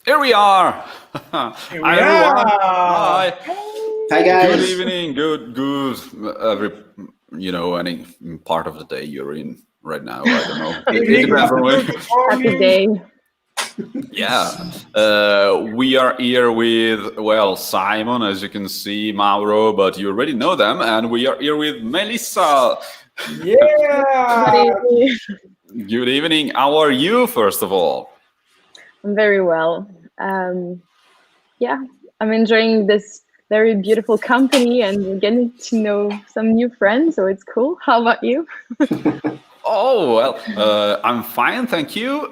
Here we are. Here Hi we everyone. are. Hi. Hi Good guys. evening. Good. Every any part of the day you're in right now. I don't know. It Evening, depends on afternoon, where. good Happy morning. day. Yeah. We are here with Simon, as you can see, Mauro, but you already know them, and we are here with Melissa. Yeah. Everybody. Good evening. How are you, first of all? I'm very well. Yeah, I'm enjoying this very beautiful company and getting to know some new friends, so it's cool. How about you? Oh, I'm fine, thank you.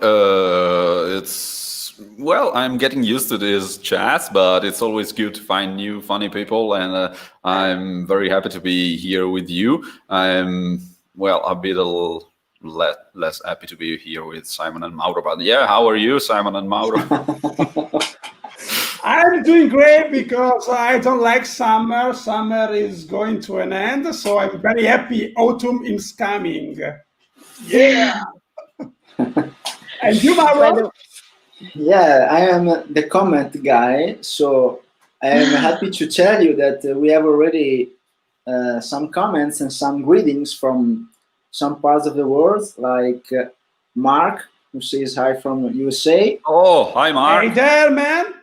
I'm getting used to this chat, but it's always good to find new funny people, and I'm very happy to be here with you. I'm, a bit less happy to be here with Simon and Mauro, but yeah, how are you, Simon and Mauro? I'm doing great because I don't like summer. Summer is going to an end, so I'm very happy autumn is coming. Yeah. And you, By Mauro? the Yeah, I am the comment guy, so I am happy to tell you that we have already some comments and some greetings from some parts of the world, like Mark, who says hi from USA, Oh, hi, Mark. Hey there, man.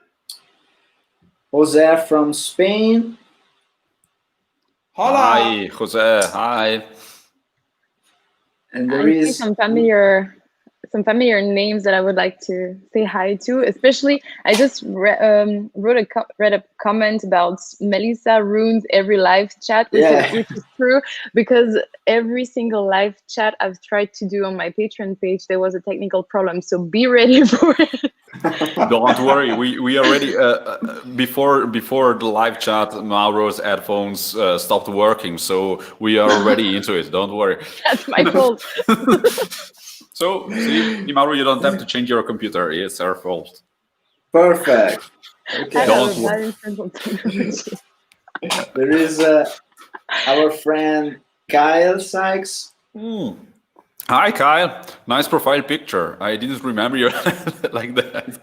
Jose from Spain, Hola. Hi, Jose. Hi. and there I see is some familiar names that I would like to say hi to. Especially, I just read a comment about Melissa ruins every live chat, which is true, because every single live chat I've tried to do on my Patreon page, there was a technical problem. So be ready for it. Don't worry, we already before the live chat, Mauro's headphones stopped working, so we are already into it. Don't worry. That's my fault. So see, Mauro, you don't have to change your computer. It's our fault. perfect. I Okay, have Don't a wo- bad internal technology. there is our friend Kyle Sykes. Hi, Kyle. Nice profile picture. I didn't remember you like that.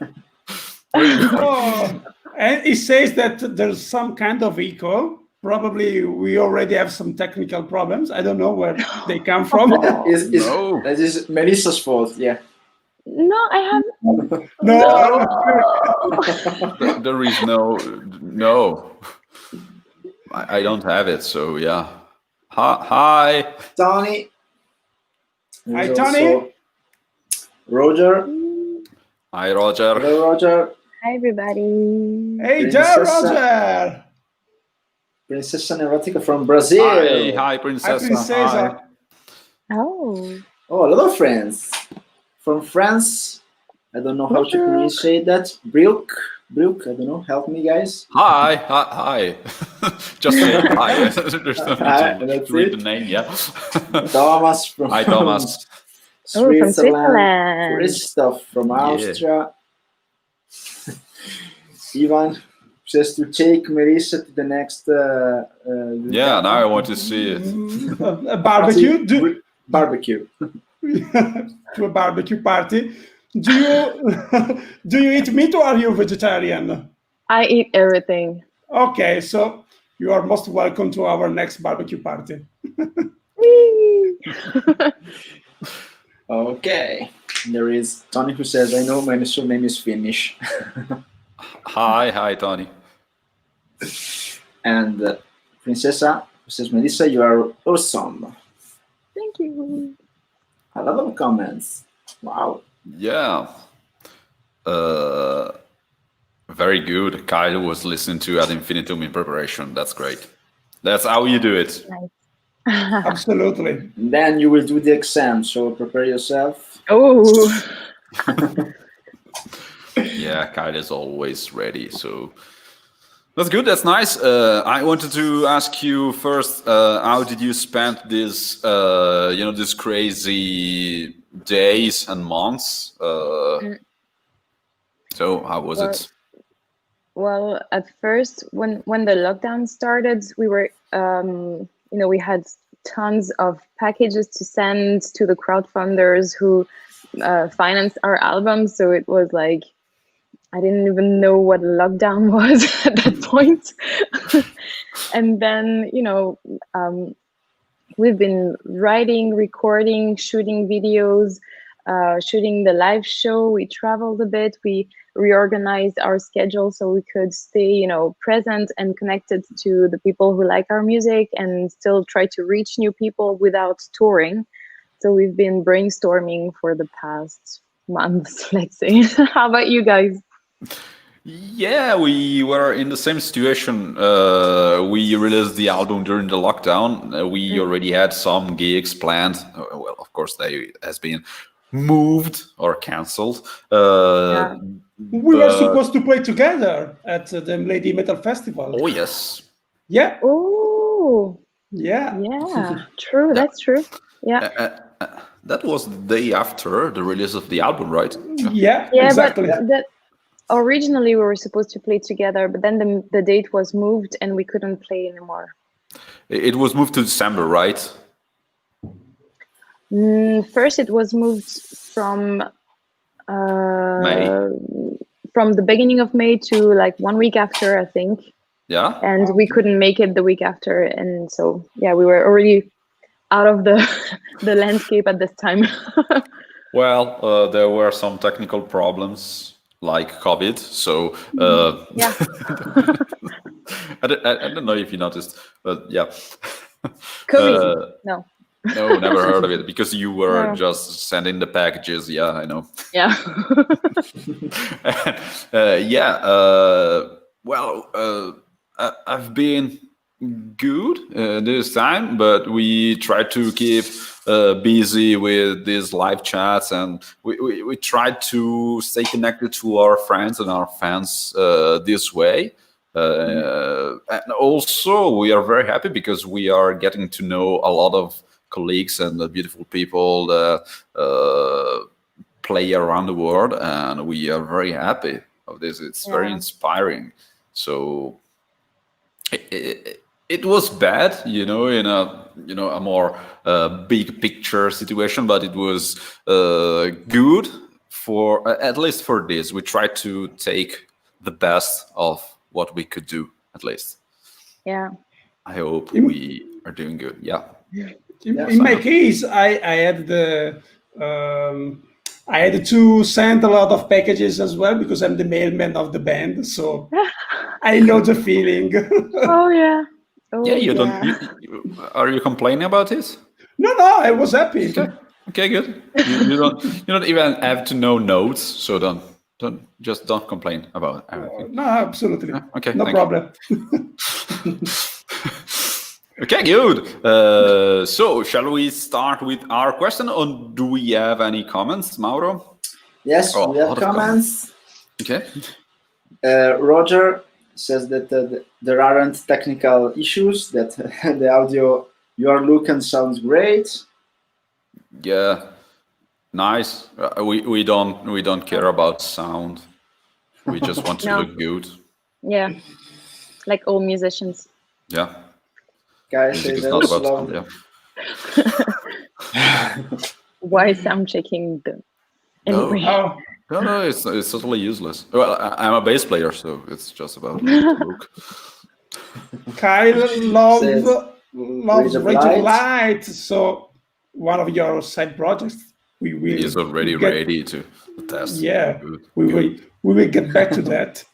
Really good. Oh, and it says that there's some kind of echo. Probably we already have some technical problems. I don't know where they come from. No. That is Melissa's fault. Yeah. No, I have No. There is no. I don't have it. So yeah. Hi. Tony. Hi, There's Tony. also Roger. Hi, Roger. Hello, Roger. Hi, everybody. Hey there, Princessa. Roger. Princessa Neurotica from Brazil. Hi, Hi, Princessa. Princesa. Oh, Oh, a lot of friends. From France. I don't know how to Bonjour. pronounce that. Brooke, I don't know. Help me, guys. Hi. Just say hi. There's no Hi, need that's to read it. the name. Yeah. Thomas from Hi, Thomas. Oh, from Switzerland. Switzerland. Christoph from Yeah. Austria. Ivan says to take Melissa to the next. Yeah, now I want to see it. A barbecue. Barbecue. To a barbecue party. Do you eat meat or are you vegetarian? I eat everything. Okay, so you are most welcome to our next barbecue party. Whee! Okay. There is Tony who says, I know my surname is Finnish. Hi, Tony. And Princessa who says, Melissa, you are awesome. Thank you. A lot of comments. Wow. Yeah. Very good. Kyle was listening to Ad Infinitum in preparation. That's great. That's how you do it. Absolutely. And then you will do the exam, so prepare yourself. Oh, Yeah, Kyle is always ready. So that's good. That's nice. I wanted to ask you first, how did you spend this, this crazy days and months? So how was it? well, at first, when the lockdown started, we were, we had tons of packages to send to the crowdfunders who financed our album. So it was like I didn't even know what lockdown was at that point. And then, we've been writing, recording, shooting videos, shooting the live show. We traveled a bit. We reorganized our schedule so we could stay, present and connected to the people who like our music and still try to reach new people without touring. So we've been brainstorming for the past months, let's say. How about you guys? Yeah, we were in the same situation. We released the album during the lockdown. We already had some gigs planned. Well, of course, they has been moved or cancelled. We were supposed to play together at the Lady Metal Festival. Oh, yes. Yeah. Oh. Yeah. Yeah, true. That's true. Yeah. That was the day after the release of the album, right? Yeah, exactly. But originally we were supposed to play together, but then the date was moved and we couldn't play anymore. It was moved to December, right? First, it was moved from May. From the beginning of May to like 1 week after, I think. Yeah. And we couldn't make it the week after, and so yeah, we were already out of the landscape at this time. Well, there were some technical problems like COVID, so yeah. I don't know if you noticed, but yeah. COVID? No. No, never heard of it because you were just sending the packages. Yeah, I know. Yeah. Well, I've been good this time, but we try to keep busy with these live chats, and we try to stay connected to our friends and our fans this way. And also, we are very happy because we are getting to know a lot of colleagues and the beautiful people that play around the world, and we are very happy of this. It's very inspiring. So it was bad, in a more big picture situation, but it was good for at least for this. We tried to take the best of what we could do, at least. Yeah. I hope we are doing good. Yeah. In my case, I had I had to send a lot of packages as well because I'm the mailman of the band, so I know the feeling. Oh yeah. Oh, yeah, you don't. Are you complaining about this? No, I was happy. Okay, good. You don't even have to know notes, so don't complain about everything. No, absolutely. Okay, no problem. Okay, good. So, shall we start with our question, or do we have any comments, Mauro? Yes, we have comments. Okay. Roger says that there aren't technical issues, that the audio, your look and sounds great. Yeah, nice. We don't care about sound. We just want to look good. Yeah, like all musicians. Yeah. Guys, music is not about sound, yeah. Why sound checking them? Anyway. No, it's totally useless. Well, I'm a bass player, so it's just about look. Kyle loves Raging Light, so one of your side projects, we will. He's already ready to test. Yeah, we will get back to that.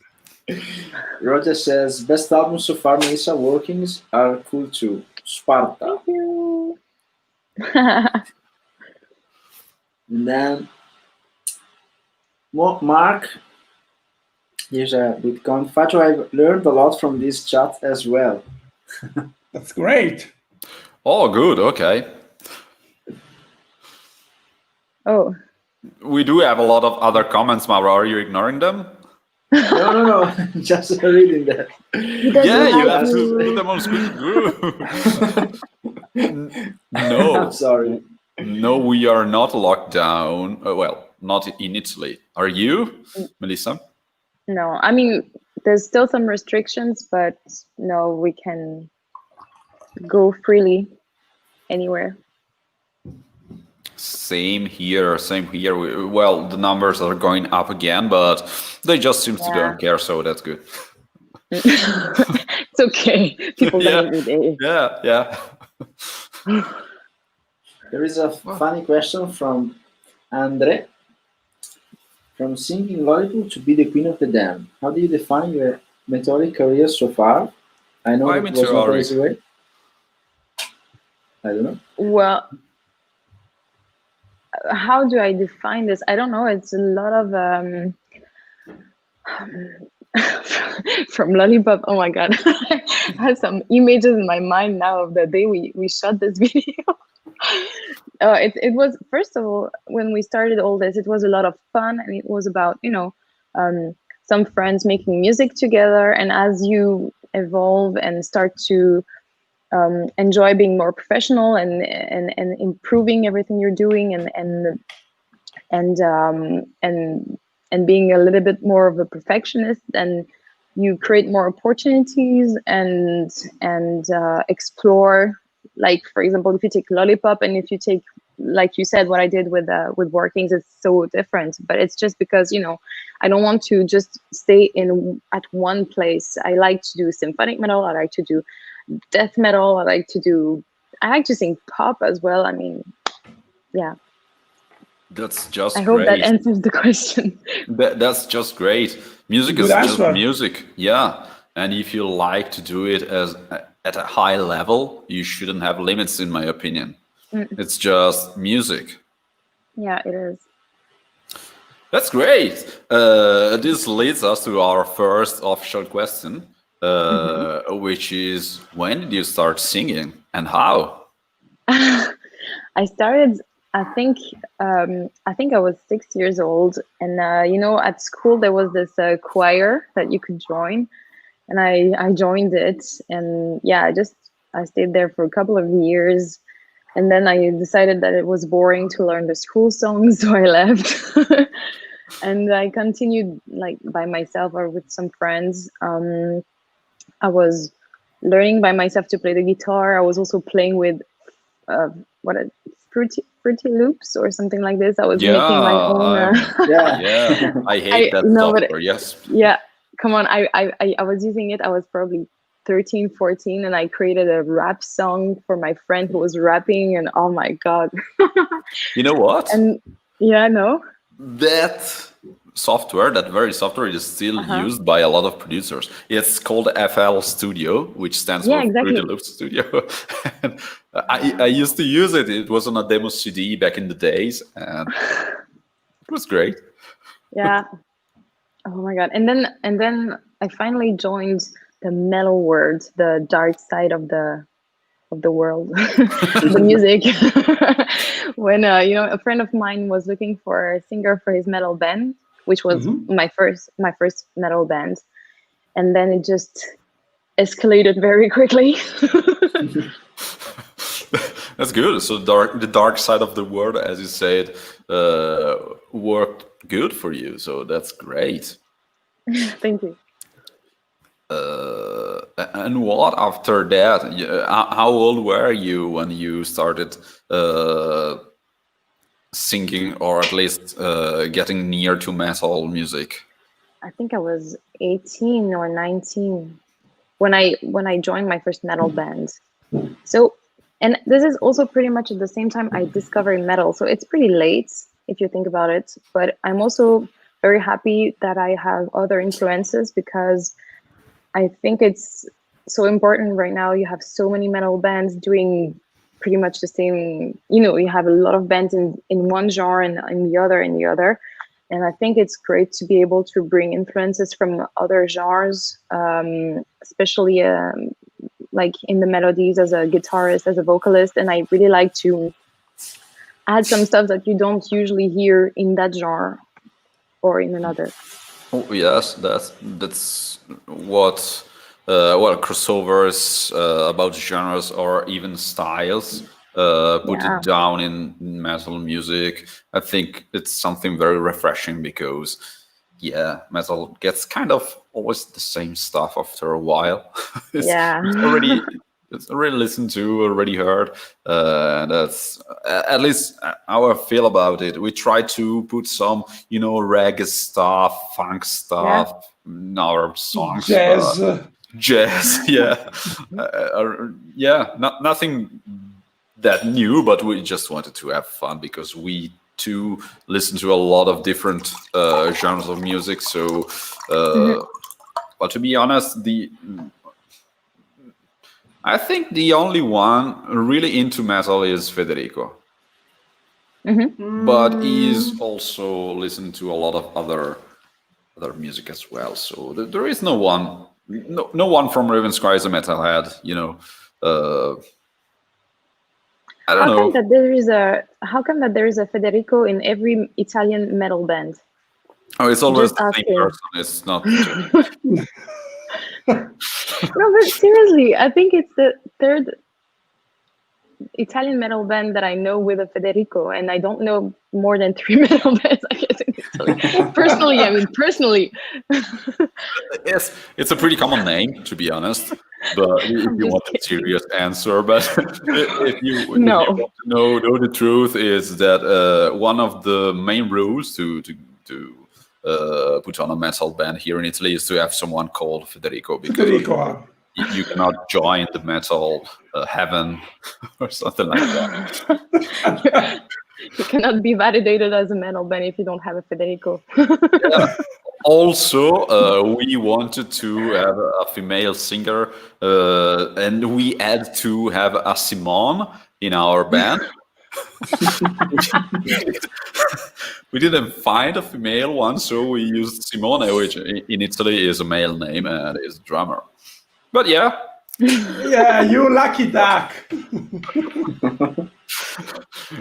Roger says, best album so far, Melissa. Workings are cool too. Sparta. Thank you. And then Mark, here's a bit Fajo, I've learned a lot from this chat as well. That's great. Oh, good. Okay. Oh. We do have a lot of other comments, Mauro. Are you ignoring them? No. Just reading that. Yeah, you have to put them on screen. No. I'm sorry. No, we are not locked down. Well, not in Italy. Are you, Melissa? No, I mean, there's still some restrictions, but no, we can go freely anywhere. Same here. Same here. Well, the numbers are going up again, but they just seem to Yeah. don't care, so that's good. It's okay. People die Yeah. every day. Yeah. There is a funny question from Andre. From singing Lollipop to be the queen of the dam, how do you define your meteoric career so far? I know Why it was not meteoric? easy way. I don't know. Well, how do I define this? I don't know. It's a lot of from Lollipop. Oh my god, I have some images in my mind now of the day we shot this video. It was, first of all, when we started all this, it was a lot of fun, and it was about, some friends making music together. And as you evolve and start to enjoy being more professional and improving everything you're doing, and being a little bit more of a perfectionist, and you create more opportunities and explore. Like, for example, if you take Lollipop, and if you take, like you said, what I did with Workings, it's so different. But it's just because, I don't want to just stay at one place. I like to do symphonic metal. I like to do death metal. I like to sing pop as well. I mean, yeah. That's just I hope great. that answers the question. That's just great. Music Good is just answer. music. Yeah. And if you like to do it at a high level, you shouldn't have limits, in my opinion. It's just music. Yeah, it is. That's great. This leads us to our first official question, which is, when did you start singing and how? I started, I think I was 6 years old, and at school there was this choir that you could join, and I joined it, and yeah, I stayed there for a couple of years, and then I decided that it was boring to learn the school songs, so I left. And I continued, like, by myself or with some friends. I was learning by myself to play the guitar. I was also playing with Fruity Loops or something like this. I was making my own. Yeah, I hate that software. Yes. Yeah, come on. I was using it. I was probably 13, 14, and I created a rap song for my friend who was rapping, and oh my god. You know what? And yeah, no. That software, that very software, is still used by a lot of producers. It's called FL Studio, which stands for Fruity Loops Studio. And I used to use it. It was on a demo CD back in the days, and it was great. Yeah. Oh my god. And then I finally joined the metal world, the dark side of the world, the music. When a friend of mine was looking for a singer for his metal band, which was my first metal band, and then it just escalated very quickly. That's good. So the dark side of the world, as you said, worked good for you. So that's great. Thank you. And what after that? How old were you when you started singing, or at least getting near to metal music? I think I was 18 or 19 when I joined my first metal band. So, and this is also pretty much at the same time I discovered metal. So it's pretty late if you think about it. But I'm also very happy that I have other influences, because I think it's so important right now. You have so many metal bands doing pretty much the same. You have a lot of bands in one genre and in the other and the other. And I think it's great to be able to bring influences from other genres, especially like in the melodies as a guitarist, as a vocalist. And I really like to add some stuff that you don't usually hear in that genre or in another. Oh, yes, that's what crossovers about genres or even styles put it down in metal music. I think it's something very refreshing, because metal gets kind of always the same stuff after a while. It's it's already listened to, already heard. That's at least how I feel about it. We try to put some, reggae stuff, funk stuff in our songs. Jazz, yeah. Nothing that new, but we just wanted to have fun because we too listen to a lot of different genres of music. So, but to be honest, I think the only one really into metal is Federico. But he's also listened to a lot of other music as well. So there is no one from Ravenscry is a metalhead. I don't know. How come that there is a Federico in every Italian metal band? Oh, it's always Just the same asking. person. It's not. No, but seriously, I think it's the third Italian metal band that I know with a Federico, and I don't know more than 3 metal bands, I guess, in Italy. Personally. Yes, it's a pretty common name, to be honest. But if you want a serious answer, but if you want to know the truth, is that one of the main rules to put on a metal band here in Italy is to have someone called Federico, because you cannot join the metal heaven or something like that. You cannot be validated as a metal band if you don't have a Federico. Yeah. Also, we wanted to have a female singer, and we had to have a Simone in our band. We didn't find a female one, so we used Simone, which in Italy is a male name and is drummer. But yeah. Yeah, you lucky duck.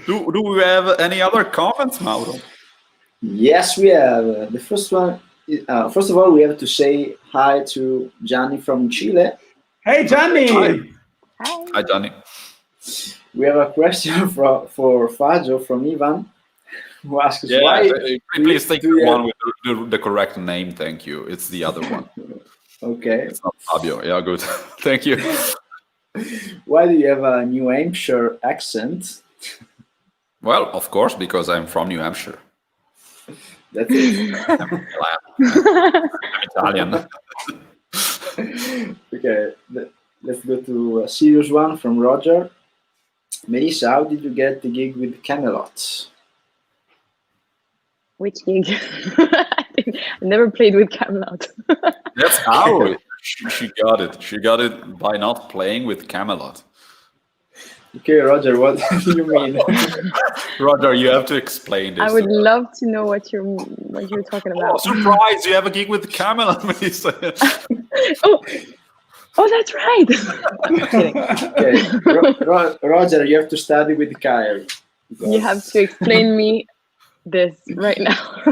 Do we have any other comments, Mauro? Yes, we have. The first one, first of all, we have to say hi to Gianni from Chile. Hey, Gianni. Hi, Gianni. We have a question for Fagio from Ivan, who asks why. Please take the one with the correct name. Thank you. It's the other one. Okay. It's not Fabio. Yeah, good. Thank you. Why do you have a New Hampshire accent? Well, of course, because I'm from New Hampshire. That's it. I'm Italian. Okay, let's go to a serious one from Roger. Melissa, how did you get the gig with Camelot? Which gig? I never played with Camelot. That's how she got it. She got it by not playing with Camelot. Okay, Roger, what do you mean? Roger, you have to explain this. I would love to know what you're talking about. Oh, surprise! You have a gig with Camelot, Melissa. Oh, that's right. Okay. Roger, you have to study with Kyle. You have to explain me this right now.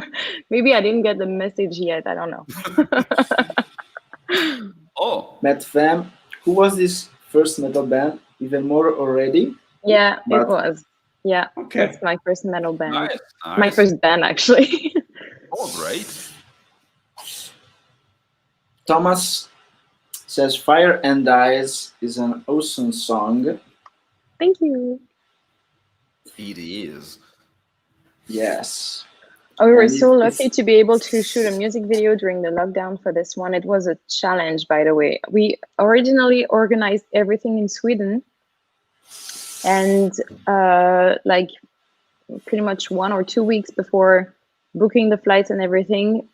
Maybe I didn't get the message yet. I don't know. Matt Fam, who was this first metal band? Even more already? Yeah, it was. Yeah, okay. It's my first metal band. Nice. My first band, actually. Oh, great. Thomas says Fire and Ice is an awesome song. Thank you. It is. Yes. We were so lucky to be able to shoot a music video during the lockdown for this one. It was a challenge, by the way. We originally organized everything in Sweden, and like pretty much 1 or 2 weeks before booking the flights and everything,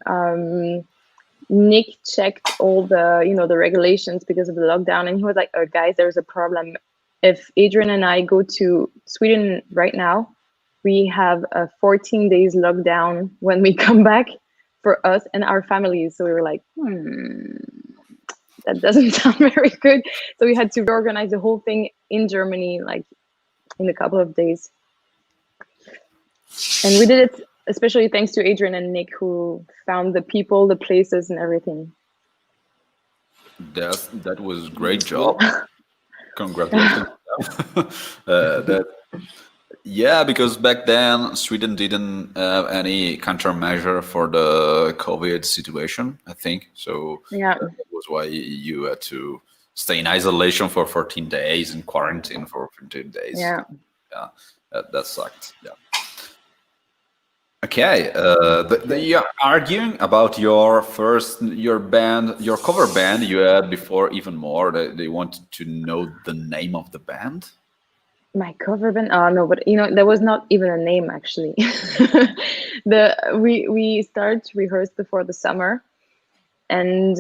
Nick checked all the the regulations because of the lockdown, and he was like, "Oh, guys, there's a problem. If Adrian and I go to Sweden right now, we have a 14 days lockdown when we come back for us and our families." So we were like, that doesn't sound very good. So we had to reorganize the whole thing in Germany, like in a couple of days. And we did it especially thanks to Adrian and Nick, who found the people, the places, and everything. That was a great job. Congratulations. Yeah, because back then Sweden didn't have any countermeasure for the COVID situation, I think. So yeah, that was why you had to stay in isolation for 14 days and quarantine for 15 days. Yeah. Yeah, that sucked. Yeah. Okay, they are arguing about your band, your cover band you had before even more. They wanted to know the name of the band. My cover band? Oh no, but there was not even a name actually. We started to rehearse before the summer, and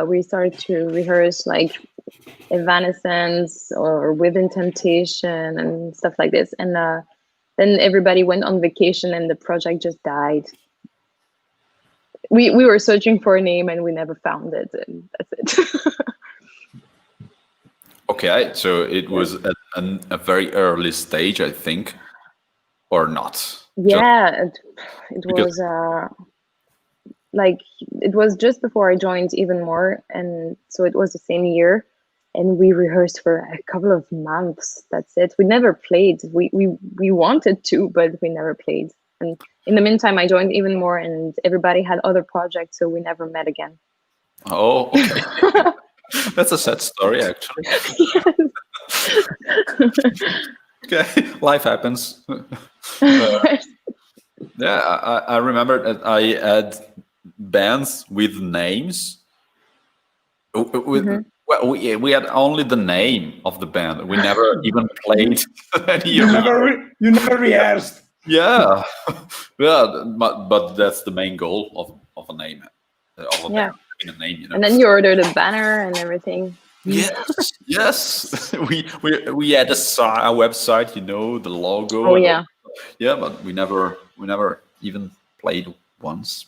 we started to rehearse like Evanescence or Within Temptation and stuff like this. And then everybody went on vacation, and the project just died. We were searching for a name, and we never found it, and that's it. Okay, so it was at a very early stage, I think, or not? Yeah, it was like it was just before I joined even more, and so it was the same year, and we rehearsed for a couple of months. That's it. We never played. We wanted to, but we never played. And in the meantime, I joined even more, and everybody had other projects, so we never met again. Oh, okay. That's a sad story, actually. Okay, life happens. Yeah, I remember that I had bands with names. Well, we had only the name of the band. We never even played. You never rehearsed. Yeah, yeah, but that's the main goal of a name, of a band, having a name. And then you ordered a banner and everything. Yes, yes. We had a website, the logo. Oh yeah. Yeah, but we never even played once.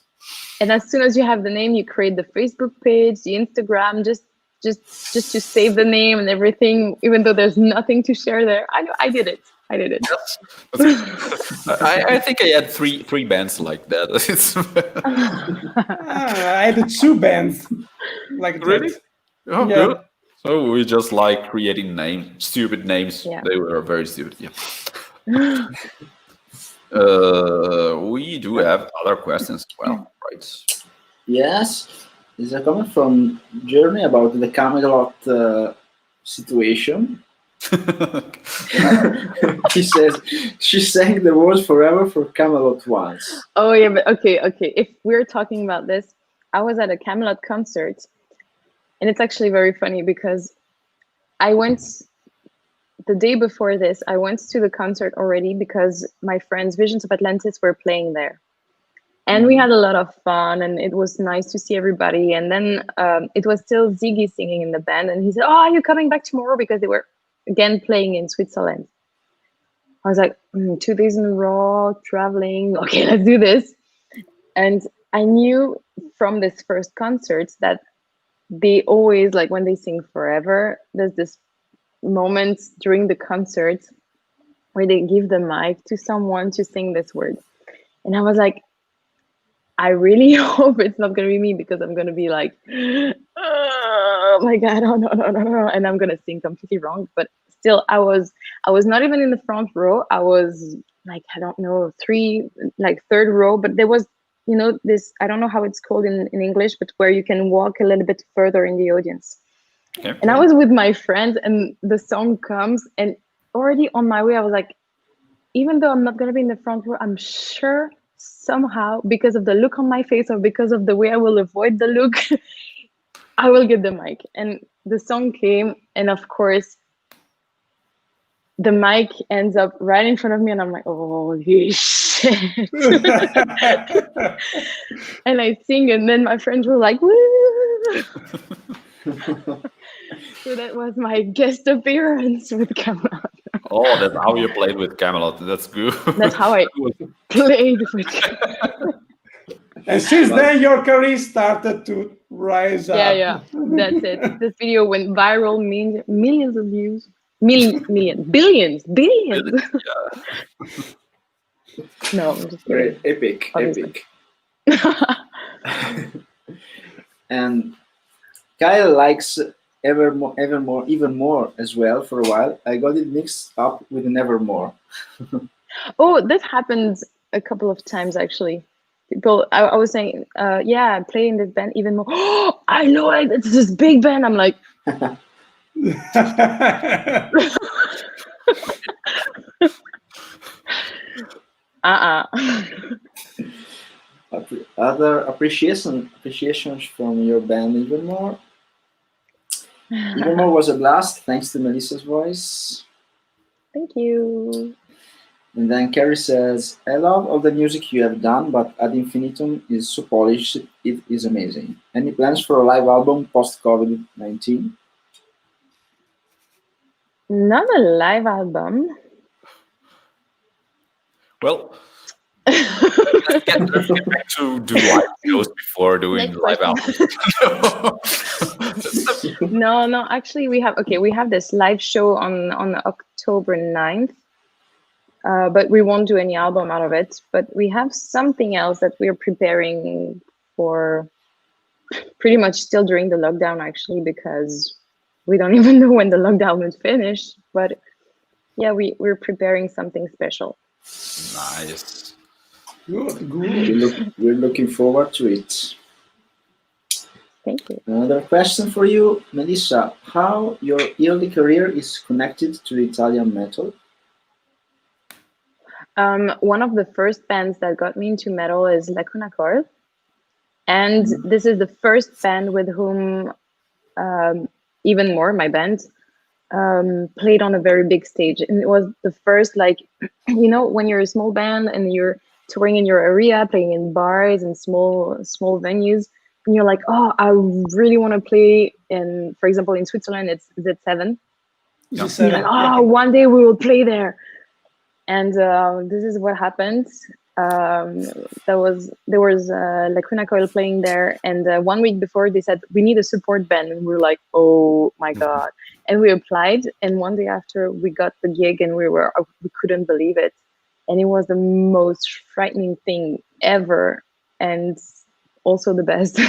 And as soon as you have the name, you create the Facebook page, the Instagram, just to save the name and everything, even though there's nothing to share there. I did it. Yes. I think I had three bands like that. I had 2 bands like really? that. Oh, Yeah. good. So we just like creating stupid names. Yeah. They were very stupid. Yeah. We do have other questions as well, right? Yes. There's a comment from Journey about the Camelot situation. He says she sang the words forever for Camelot once. Oh yeah, but okay. If we're talking about this, I was at a Camelot concert, and it's actually very funny because I went the day before this. I went to the concert already because my friends Visions of Atlantis were playing there, and we had a lot of fun, and it was nice to see everybody. And then it was still Ziggy singing in the band, and he said, "Oh, are you coming back tomorrow?" Because they were again playing in Switzerland. I was like, 2 days in a row, traveling. Okay, let's do this. And I knew from this first concert that they always, like when they sing Forever, there's this moment during the concert where they give the mic to someone to sing this word. And I was like, I really hope it's not going to be me, because I'm going to be like, oh my God, oh no. And I'm going to sing completely wrong. But still, I was not even in the front row. I was like, I don't know, third row. But there was, this, I don't know how it's called in English, but where you can walk a little bit further in the audience. Okay. And I was with my friend, and the song comes, and already on my way, I was like, even though I'm not going to be in the front row, I'm sure somehow, because of the look on my face or because of the way I will avoid the look, I will get the mic. And the song came, and of course, the mic ends up right in front of me, and I'm like, holy shit. And I sing, and then my friends were like, woo. So that was my guest appearance with Camelot. Oh, that's how you played with Camelot. That's good. That's how I played with Camelot. And since then, your career started to rise up. Yeah, that's it. This video went viral, millions of views. Billions. Yeah. No, I'm just kidding. Epic. And Kyle likes even more as well for a while. I got it mixed up with an Evermore. Oh, that happened a couple of times actually, people, I was saying, yeah, I play in this band even more. Oh, I know it. It's this big band. I'm like, Other appreciations from your band, even more. Even more was a blast. Thanks to Melissa's voice. Thank you. And then Carrie says, I love all the music you have done, but Ad Infinitum is so polished, it is amazing. Any plans for a live album post-COVID-19? Not a live album. Well, let's get back to do live shows before doing Next live question. albums. No, actually we have this live show on October 9th. But we won't do any album out of it. But we have something else that we're preparing for pretty much still during the lockdown, actually, because we don't even know when the lockdown will finish. But yeah, we're preparing something special. Nice. Good. We're looking forward to it. Thank you. Another question for you, Melissa. How your early career is connected to Italian metal? One of the first bands that got me into metal is Lacuna Coil. And this is the first band with whom, even more, my band, played on a very big stage. And it was the first, like, you know, when you're a small band and you're touring in your area, playing in bars and small venues, and you're like, oh, I really want to play in, for example, in Switzerland, it's Z7. Z7, like, oh, one day we will play there. And this is what happened. There was Lacuna Coil playing there, and 1 week before they said we need a support band, and we were like, oh my god! And we applied, and one day after we got the gig, and we couldn't believe it, and it was the most frightening thing ever, and also the best.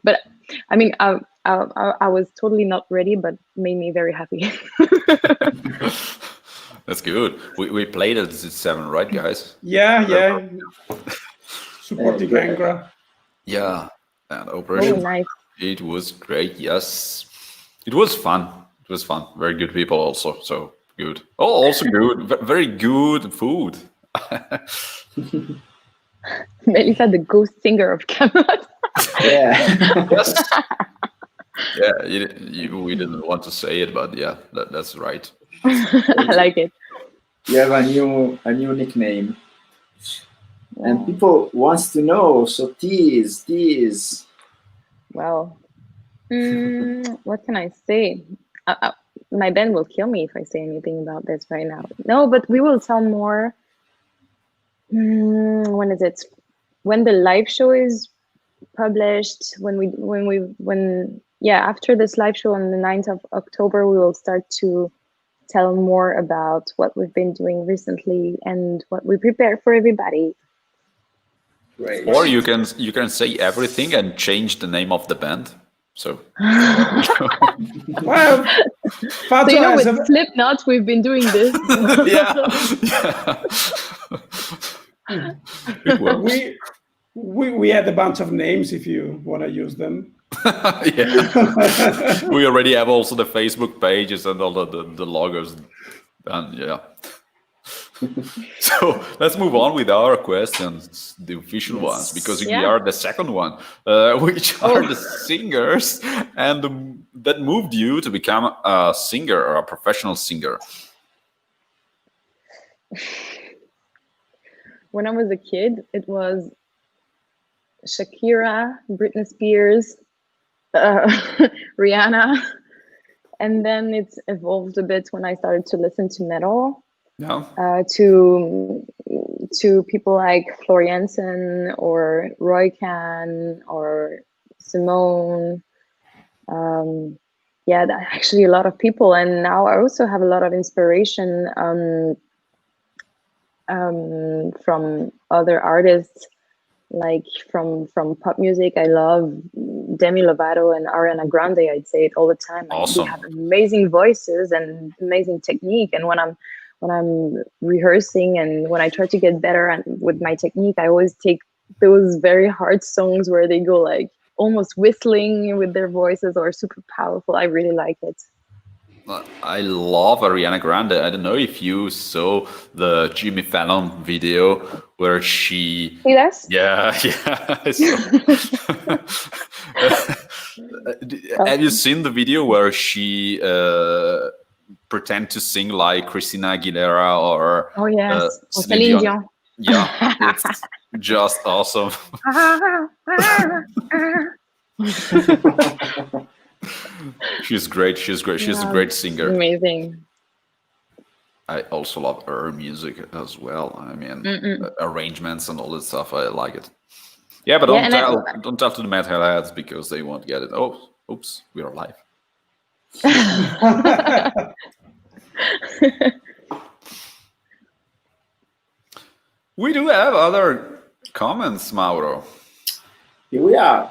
But I mean, I was totally not ready, but made me very happy. That's good. We played at Z7, right, guys? Yeah. Supporting Angra. Yeah, and Operation. Oh, nice. It was great. Yes, it was fun. It was fun. Very good people, also. So good. Oh, also good. Very good food. Melissa, the ghost singer of Camelot. Yeah. Yes. Yeah, we didn't want to say it, but yeah, that's right. I like it. You have a new nickname. And people wants to know, so tease. Well, what can I say? My band will kill me if I say anything about this right now. No, but we will tell more. When is it? When the live show is published. After this live show on the 9th of October, we will start to tell more about what we've been doing recently and what we prepare for everybody. Great. Or you can say everything and change the name of the band. So Well, so you know, with Slipknot, we've been doing this. yeah. It works. We had a bunch of names if you want to use them. Yeah. We already have also the Facebook pages and all the logos. And yeah. So let's move on with our questions, the official ones, because we are the second one. Which are the singers and that moved you to become a singer or a professional singer? When I was a kid, it was Shakira, Britney Spears, Rihanna, and then it's evolved a bit when I started to listen to metal. Yeah. To people like Floriansen or Roy Khan or Simone. Actually a lot of people, and now I also have a lot of inspiration from other artists, like from pop music. I love Demi Lovato and Ariana Grande. I'd say it all the time. Awesome. They have amazing voices and amazing technique. And when I'm rehearsing and when I try to get better with my technique, I always take those very hard songs where they go like almost whistling with their voices or super powerful. I really like it. I love Ariana Grande. I don't know if you saw the Jimmy Fallon video where she. See that? Yeah, yeah. Have you seen the video where she pretend to sing like Christina Aguilera or Oh yes, or Celine Celine Dion? Dion. Yeah, it's just awesome. She's great. She's great. She's a great singer. Amazing. I also love her music as well. I mean, arrangements and all that stuff. I like it. Yeah, but don't tell to the metalheads because they won't get it. Oh, oops, we're live. We do have other comments, Mauro. Here we are.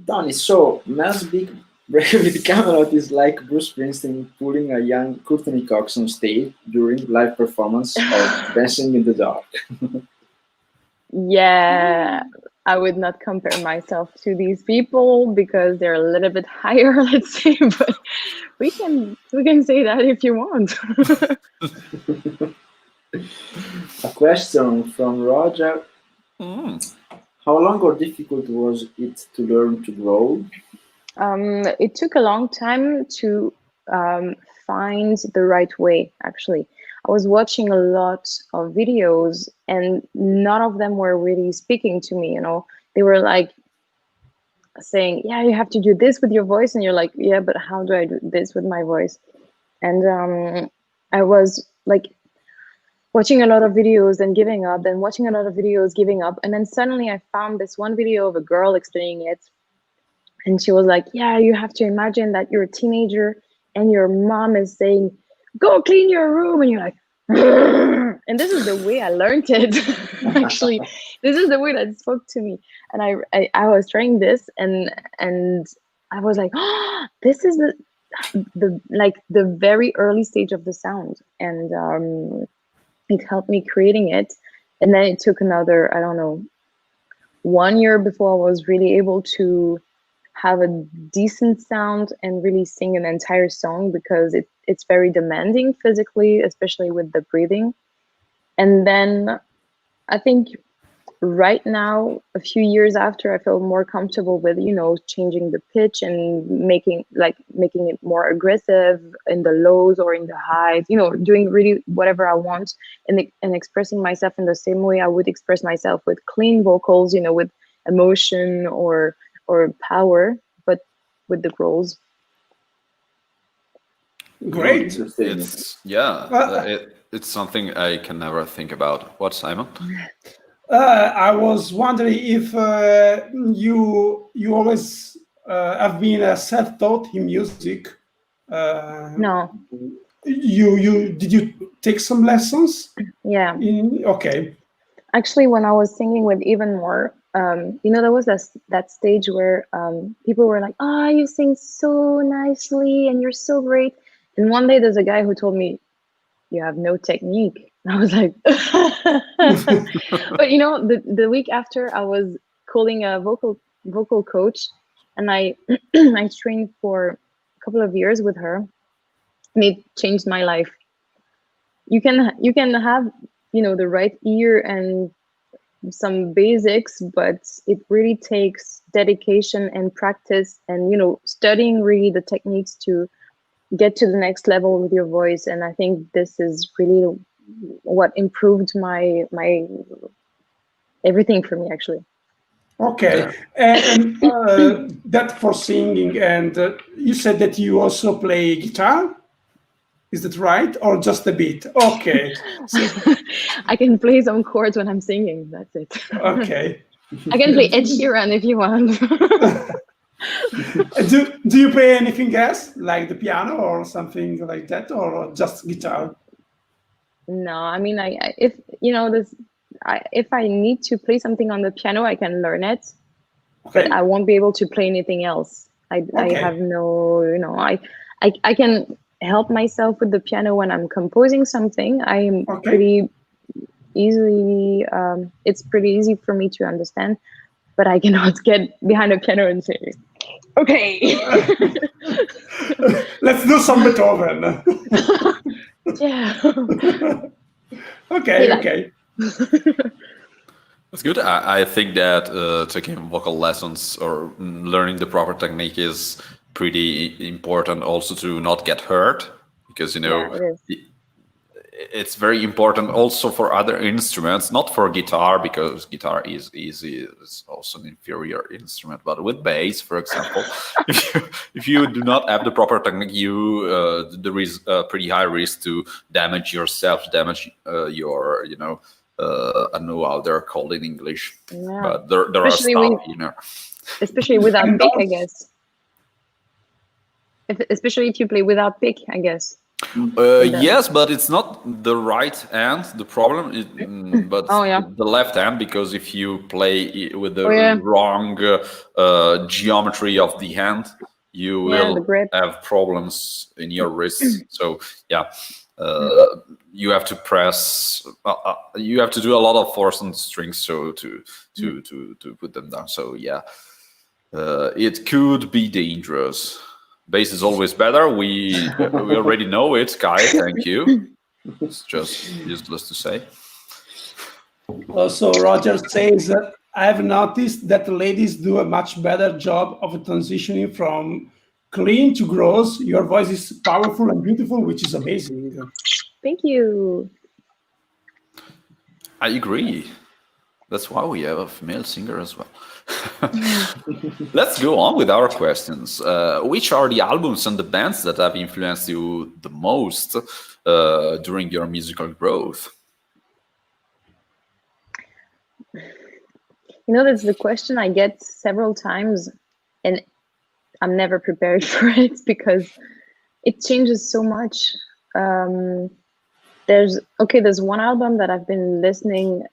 Donny, so Mel's big break with Camelot is like Bruce Springsteen pulling a young Courtney Cox on stage during live performance of Dancing in the Dark. Yeah, I would not compare myself to these people because they're a little bit higher, let's say, but we can say that if you want. A question from Roger. How long or difficult was it to learn to grow? It took a long time to find the right way, actually. I was watching a lot of videos and none of them were really speaking to me, you know. They were like saying, yeah, you have to do this with your voice. And you're like, yeah, but how do I do this with my voice? And I was like watching a lot of videos and giving up, then watching a lot of videos, giving up. And then suddenly I found this one video of a girl explaining it. And she was like, yeah, you have to imagine that you're a teenager and your mom is saying, go clean your room. And you're like, and this is the way I learned it. Actually, this is the way that spoke to me. And I was trying this and I was like, oh, this is the very early stage of the sound. And it helped me creating it. And then it took another, I don't know, 1 year before I was really able to have a decent sound and really sing an entire song because it's very demanding physically, especially with the breathing. And then I think right now, a few years after, I feel more comfortable with, you know, changing the pitch and making it more aggressive in the lows or in the highs, you know, doing really whatever I want and expressing myself in the same way I would express myself with clean vocals, you know, with emotion or power, but with the growls. Great. It's something I can never think about. What, Simon? I was wondering if you always have been self-taught in music. No. Did you take some lessons? Yeah. Okay. Actually, when I was singing with Even More, you know, there was that stage where people were like, "Oh, you sing so nicely and you're so great." And one day there's a guy who told me, "You have no technique." And I was like, but you know, the week after I was calling a vocal coach, and I I trained for a couple of years with her, and it changed my life. You can have, you know, the right ear and some basics, but it really takes dedication and practice and, you know, studying really the techniques to get to the next level with your voice. And I think this is really what improved my everything for me, actually. Okay. And that for singing, and you said that you also play guitar. Is that right? Or just a bit? Okay. So, I can play some chords when I'm singing. That's it. Okay. I can play Ed Sheeran if you want. Do you play anything else, like the piano or something like that, or just guitar? No, I mean, if you know this, if I need to play something on the piano, I can learn it, Okay. but I won't be able to play anything else. I have no, you know, I can help myself with the piano when I'm composing something. I'm pretty easily. It's pretty easy for me to understand, but I cannot get behind a piano and say, "Okay." Let's do some Beethoven. Yeah. Okay. That's good. I think that taking vocal lessons or learning the proper technique is pretty important also to not get hurt, because, you know, Yeah, it is. it's very important also for other instruments, not for guitar, because guitar is easy, it's also an inferior instrument. But with bass, for example, if you do not have the proper technique, there is a pretty high risk to damage yourself, damage your, you know, I don't know how they're called in English, Yeah. but there are Especially stuff, you know. Especially without And pick, I also- guess. Especially if you play without pick, I guess. Yes, but it's not the right hand. The problem is, but Oh, yeah. the left hand, because if you play with the Oh, yeah. wrong geometry of the hand, you Yeah, the will grip. have problems in your wrists. So yeah, you have to press. You have to do a lot of force on the strings, so to put them down. So yeah, it could be dangerous. Bass is always better. We already know it, Kai. Thank you. It's just useless to say. Also, Roger says, I have noticed that ladies do a much better job of transitioning from clean to gross. Your voice is powerful and beautiful, which is amazing. Thank you. I agree. That's why we have a female singer as well. Let's go on with our questions. Which are the albums and the bands that have influenced you the most during your musical growth? You know, that's the question I get several times, and I'm never prepared for it because it changes so much. There's one album that I've been listening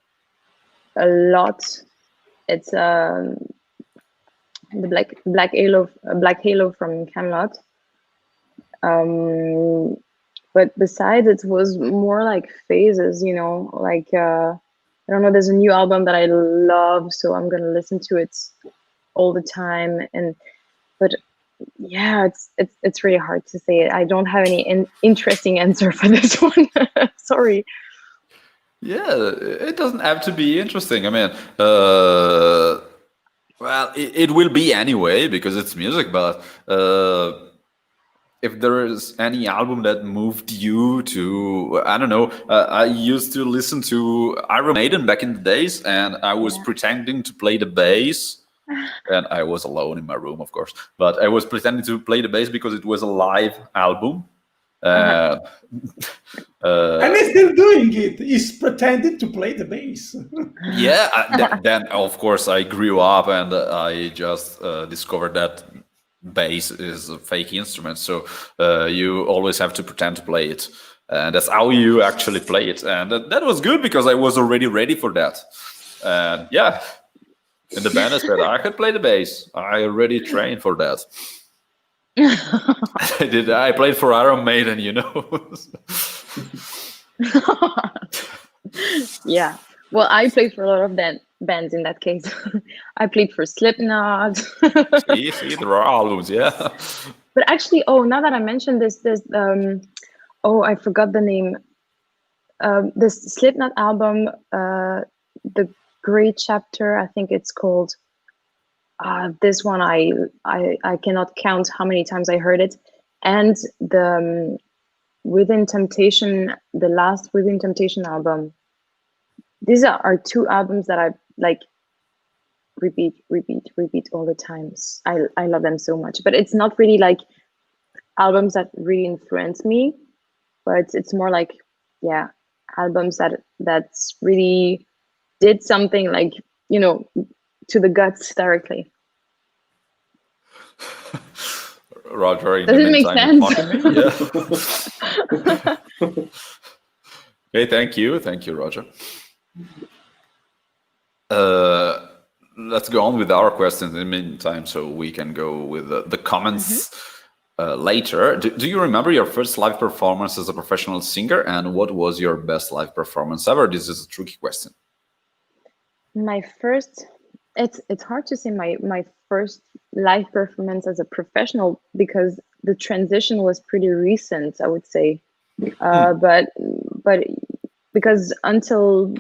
a lot. It's the Black Halo from Camelot. But besides, it was more like phases, you know, like I don't know, there's a new album that I love, so I'm gonna listen to it all the time. But yeah, it's really hard to say. I don't have any interesting answer for this one. Sorry. Yeah, it doesn't have to be interesting. I mean, well, it will be anyway because it's music. But if there is any album that moved you to, I don't know, I used to listen to Iron Maiden back in the days, and I was pretending to play the bass. And I was alone in my room, of course. But I was pretending to play the bass because it was a live album. And he's still doing it. He's pretending to play the bass. Yeah, then of course I grew up and I just discovered that bass is a fake instrument. So you always have to pretend to play it. And that's how you actually play it. And that was good because I was already ready for that. And yeah, in the band I said, I could play the bass. I already trained for that. I played for Iron Maiden, you know. Yeah. Well, I played for a lot of bands in that case. I played for Slipknot. see, there are albums, yeah. But actually, now that I mentioned this, there's I forgot the name. This Slipknot album, the Great Chapter, I think it's called. This one I cannot count how many times I heard it, and the Within Temptation, the last Within Temptation album. These are two albums that I like repeat all the times. I love them so much, but it's not really like albums that really influence me, but it's more like albums that really did something, like, you know, to the guts directly. Roger, in Does the it make meantime, sense? Yeah. Okay, thank you, Roger. Let's go on with our questions in the meantime, so we can go with the comments. later. Do you remember your first live performance as a professional singer, and what was your best live performance ever? This is a tricky question. My first, it's hard to say my first live performance as a professional, because the transition was pretty recent, I would say. But because until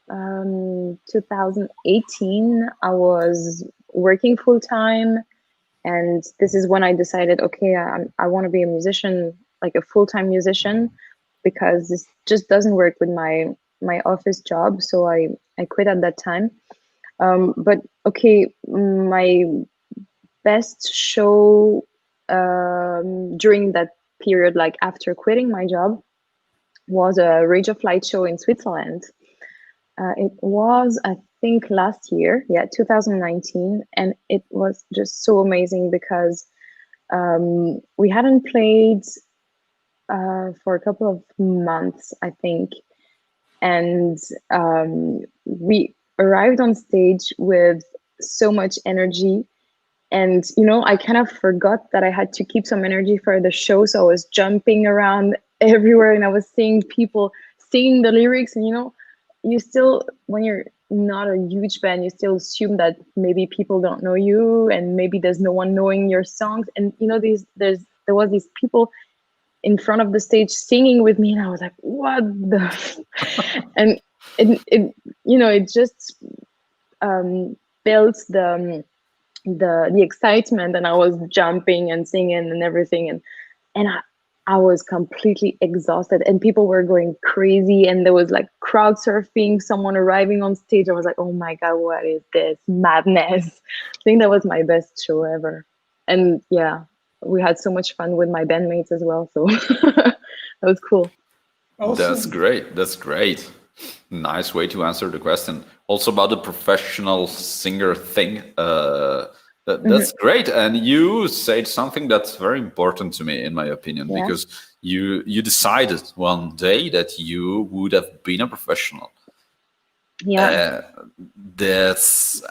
2018, I was working full time, and this is when I decided, okay, I want to be a musician, like a full-time musician, because this just doesn't work with my office job. So I quit at that time. But okay, my best show during that period, like after quitting my job, was a Rage of Light show in Switzerland. It was, I think, last year, 2019, and it was just so amazing because we hadn't played for a couple of months, I think, and we arrived on stage with so much energy. And, you know, I kind of forgot that I had to keep some energy for the show. So I was jumping around everywhere, and I was seeing people singing the lyrics. And, you know, you still, when you're not a huge band, you still assume that maybe people don't know you, and maybe there's no one knowing your songs. And, you know, there was these people in front of the stage singing with me, and I was like, what the? And it you know, it just built the excitement, and I was jumping and singing and everything, and I was completely exhausted, and people were going crazy, and there was like crowd surfing, someone arriving on stage. I was like, oh my God, what is this madness? I think that was my best show ever. And yeah, we had so much fun with my bandmates as well. So that was cool. Awesome. That's great. That's great. Nice way to answer the question. Also about the professional singer thing. That's great. And you said something that's very important to me, in my opinion, because you decided one day that you would have been a professional. Yeah.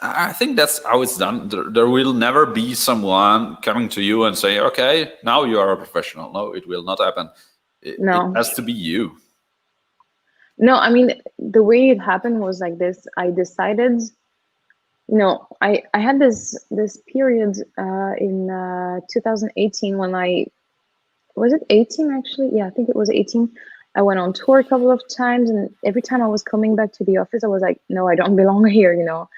I think that's how it's done. There will never be someone coming to you and say, okay, now you are a professional. No, it will not happen. It has to be you. No, I mean, the way it happened was like this. I decided, you know, I had this period in 2018 when was it 18 actually? Yeah, I think it was 18. I went on tour a couple of times, and every time I was coming back to the office, I was like, no, I don't belong here, you know.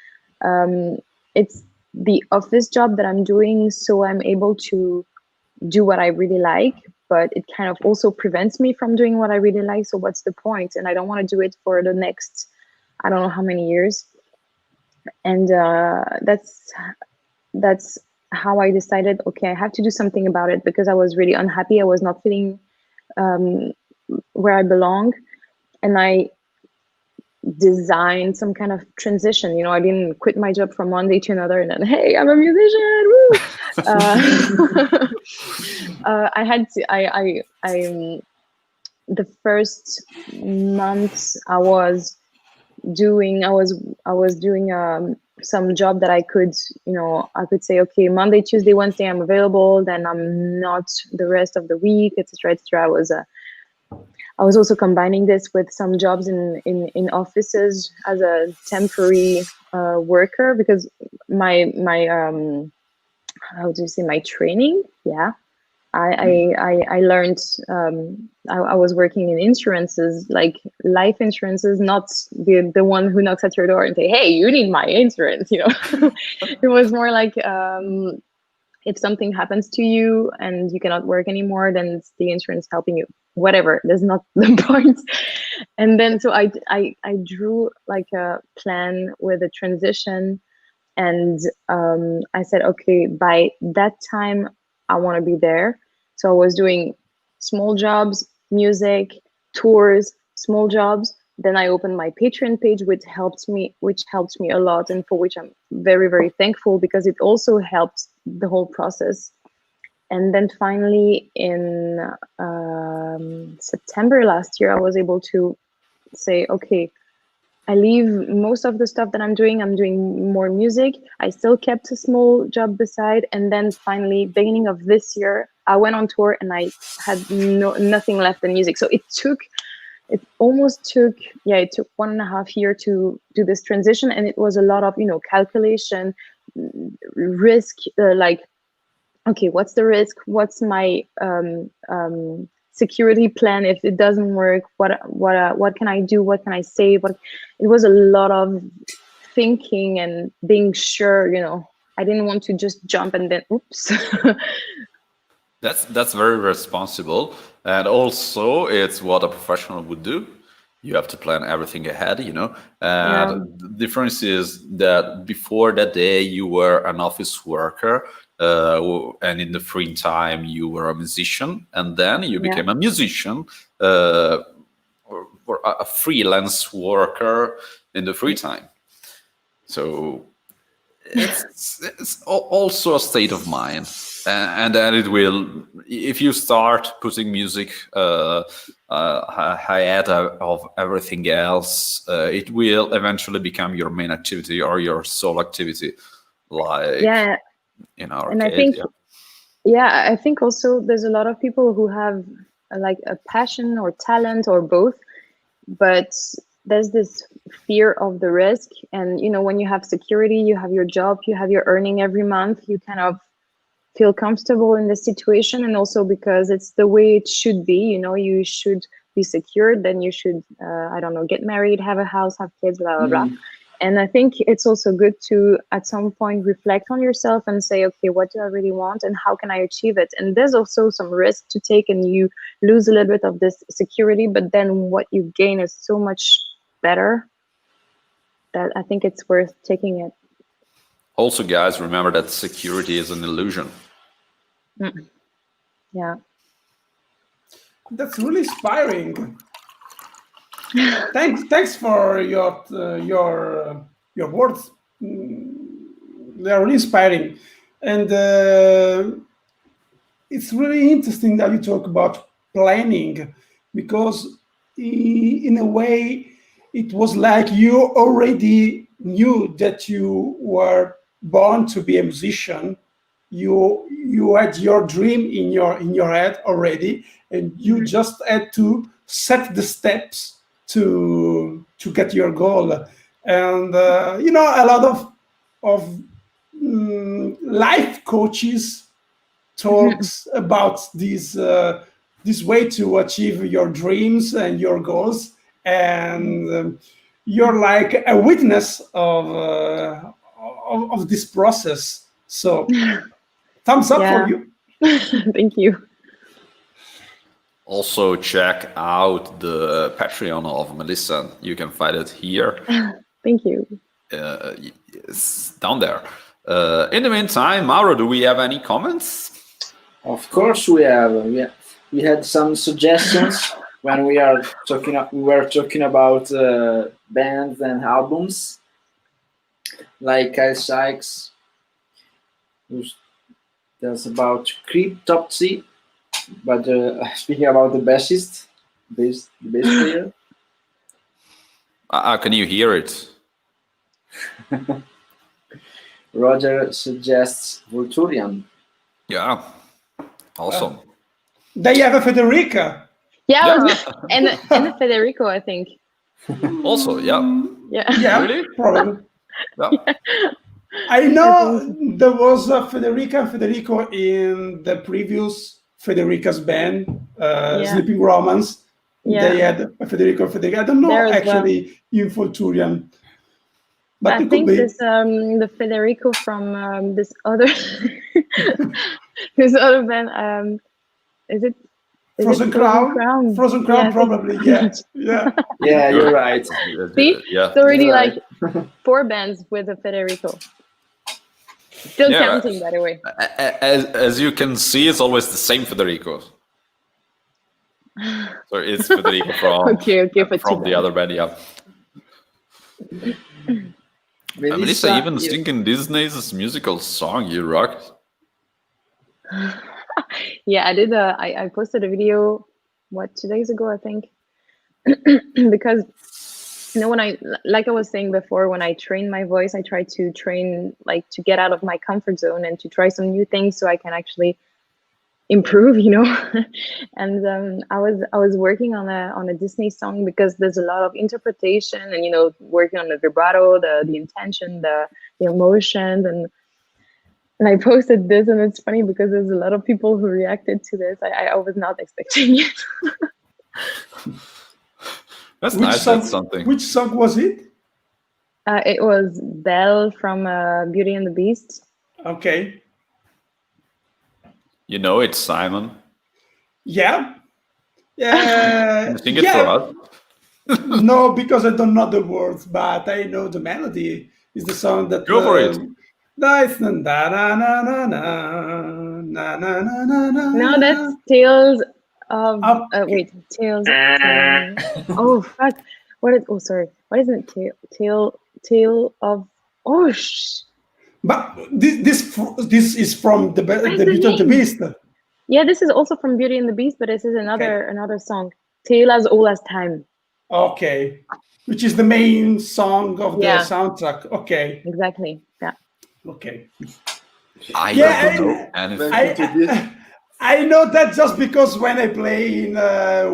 It's the office job that I'm doing, so I'm able to do what I really like, but it kind of also prevents me from doing what I really like. So what's the point? And I don't want to do it for the next, I don't know how many years. And that's how I decided, okay, I have to do something about it, because I was really unhappy. I was not feeling where I belong. And I designed some kind of transition. You know, I didn't quit my job from one day to another and then, hey, I'm a musician. Woo! I had to, the first months I was doing some job that I could, you know, I could say, okay, Monday, Tuesday, Wednesday, I'm available, then I'm not the rest of the week, etc., etc. I was also combining this with some jobs in offices as a temporary worker, because my how do you say, my training? Yeah, I learned. I was working in insurances, like life insurances, not the one who knocks at your door and say, "Hey, you need my insurance." You know, it was more like if something happens to you and you cannot work anymore, then it's the insurance helping you. Whatever, that's not the point. And then so I drew like a plan with a transition, and I said, okay, by that time I want to be there. So I was doing small jobs, music, tours, small jobs. Then I opened my Patreon page, which helped me a lot, and for which I'm very, very thankful, because it also helped the whole process. And then finally in September last year, I was able to say, okay, I leave most of the stuff that I'm doing more music. I still kept a small job beside. And then finally, beginning of this year, I went on tour and I had nothing left in music. So it took 1.5 years to do this transition, and it was a lot of calculation, risk, like, okay, what's the risk, what's my security plan if it doesn't work, what can I do, what can I say, it was a lot of thinking and being sure. I didn't want to just jump and then oops. That's very responsible, and also it's what a professional would do. You have to plan everything ahead, and the difference is that before that day you were an office worker, and in the free time you were a musician, and then you became a musician, or a freelance worker in the free time. So it's also a state of mind, and then it will, if you start putting music ahead of everything else, it will eventually become your main activity or your sole activity, like in our and case. I think I think also there's a lot of people who have like a passion or talent or both, but there's this fear of the risk. And when you have security, you have your job, you have your earning every month, you kind of feel comfortable in the situation, and also because it's the way it should be. You should be secured, then you should I don't know, get married, have a house, have kids, blah blah blah. And I think it's also good to at some point reflect on yourself and say, okay, what do I really want and how can I achieve it? And there's also some risk to take, and you lose a little bit of this security, but then what you gain is so much better that I think it's worth taking it. Also, guys, remember that security is an illusion. Yeah. That's really inspiring. Thanks for your words. They're really inspiring, and it's really interesting that you talk about planning, because in a way it was like you already knew that you were born to be a musician. You had your dream in your head already, and you just had to set the steps to get your goal. And a lot of life coaches talks about this way to achieve your dreams and your goals, and you're like a witness of this process. So thumbs up for you. Thank you. Also, check out the Patreon of Melissa. You can find it here. Thank you. It's down there. In the meantime, Mauro, do we have any comments? Of course we have. We had some suggestions when we were talking about bands and albums, like Kyle Sykes, who's that's about Cryptopsy. But speaking about the bassist, the bass player. Can you hear it? Roger suggests Vulturian. Yeah, awesome. They have a Federica. Yeah. And a Federico, I think. Also, yeah. Yeah, Really? probably. Yeah. I know there was a Federica and Federico in the previous Federica's band, Sleeping Romance. Yeah. They had a Federico. I don't know actually in Vulturian. But I think this the Federico from this other band. Is it Frozen Crown? Frozen Crown, probably. Yeah. Yeah, you're right. See, it's already like 4 bands with a Federico. Still counting, by the way. As you can see, it's always the same Federico. So it's Federico from the other band, yeah. Melissa even singing Disney's musical song, you rock. Yeah, I did. I posted a video, 2 days ago, I think, because when I was saying before, when I train my voice, I try to train to get out of my comfort zone and to try some new things so I can actually improve, you know. And I was working on a Disney song, because there's a lot of interpretation and, you know, working on the vibrato, the intention, the emotions, and I posted this, and it's funny because there's a lot of people who reacted to this. I was not expecting it. That's nice. That's something. Which song was it? It was Belle from Beauty and the Beast. Okay. You know it's Simon. Yeah. Can you sing it for us? No, because I don't know the words, but I know the melody. It's the song that. Go for it. No, it's na na na na na na na na na. No, that's Tales of. Wait, Tales. Oh fuck! sorry. What is it? Tale of. Oh shh. But this is from the Beauty and the Beast. Yeah, this is also from Beauty and the Beast, but this is another song. Tale as old as time. Okay, which is the main song of the soundtrack. Okay, exactly. Yeah. Okay. I don't know anything. I know that just because when I play in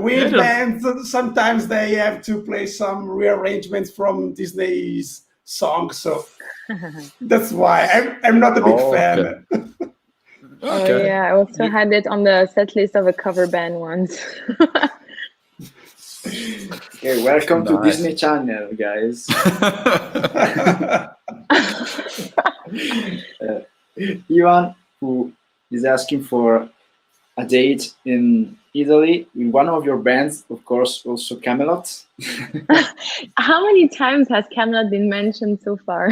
wind bands, sometimes they have to play some rearrangements from Disney's songs, so that's why I'm not a big fan. Oh yeah, I also had it on the set list of a cover band once. Okay, welcome to Disney Channel, guys. Ivan, who is asking for a date in Italy with one of your bands, of course, also Camelot. How many times has Camelot been mentioned so far?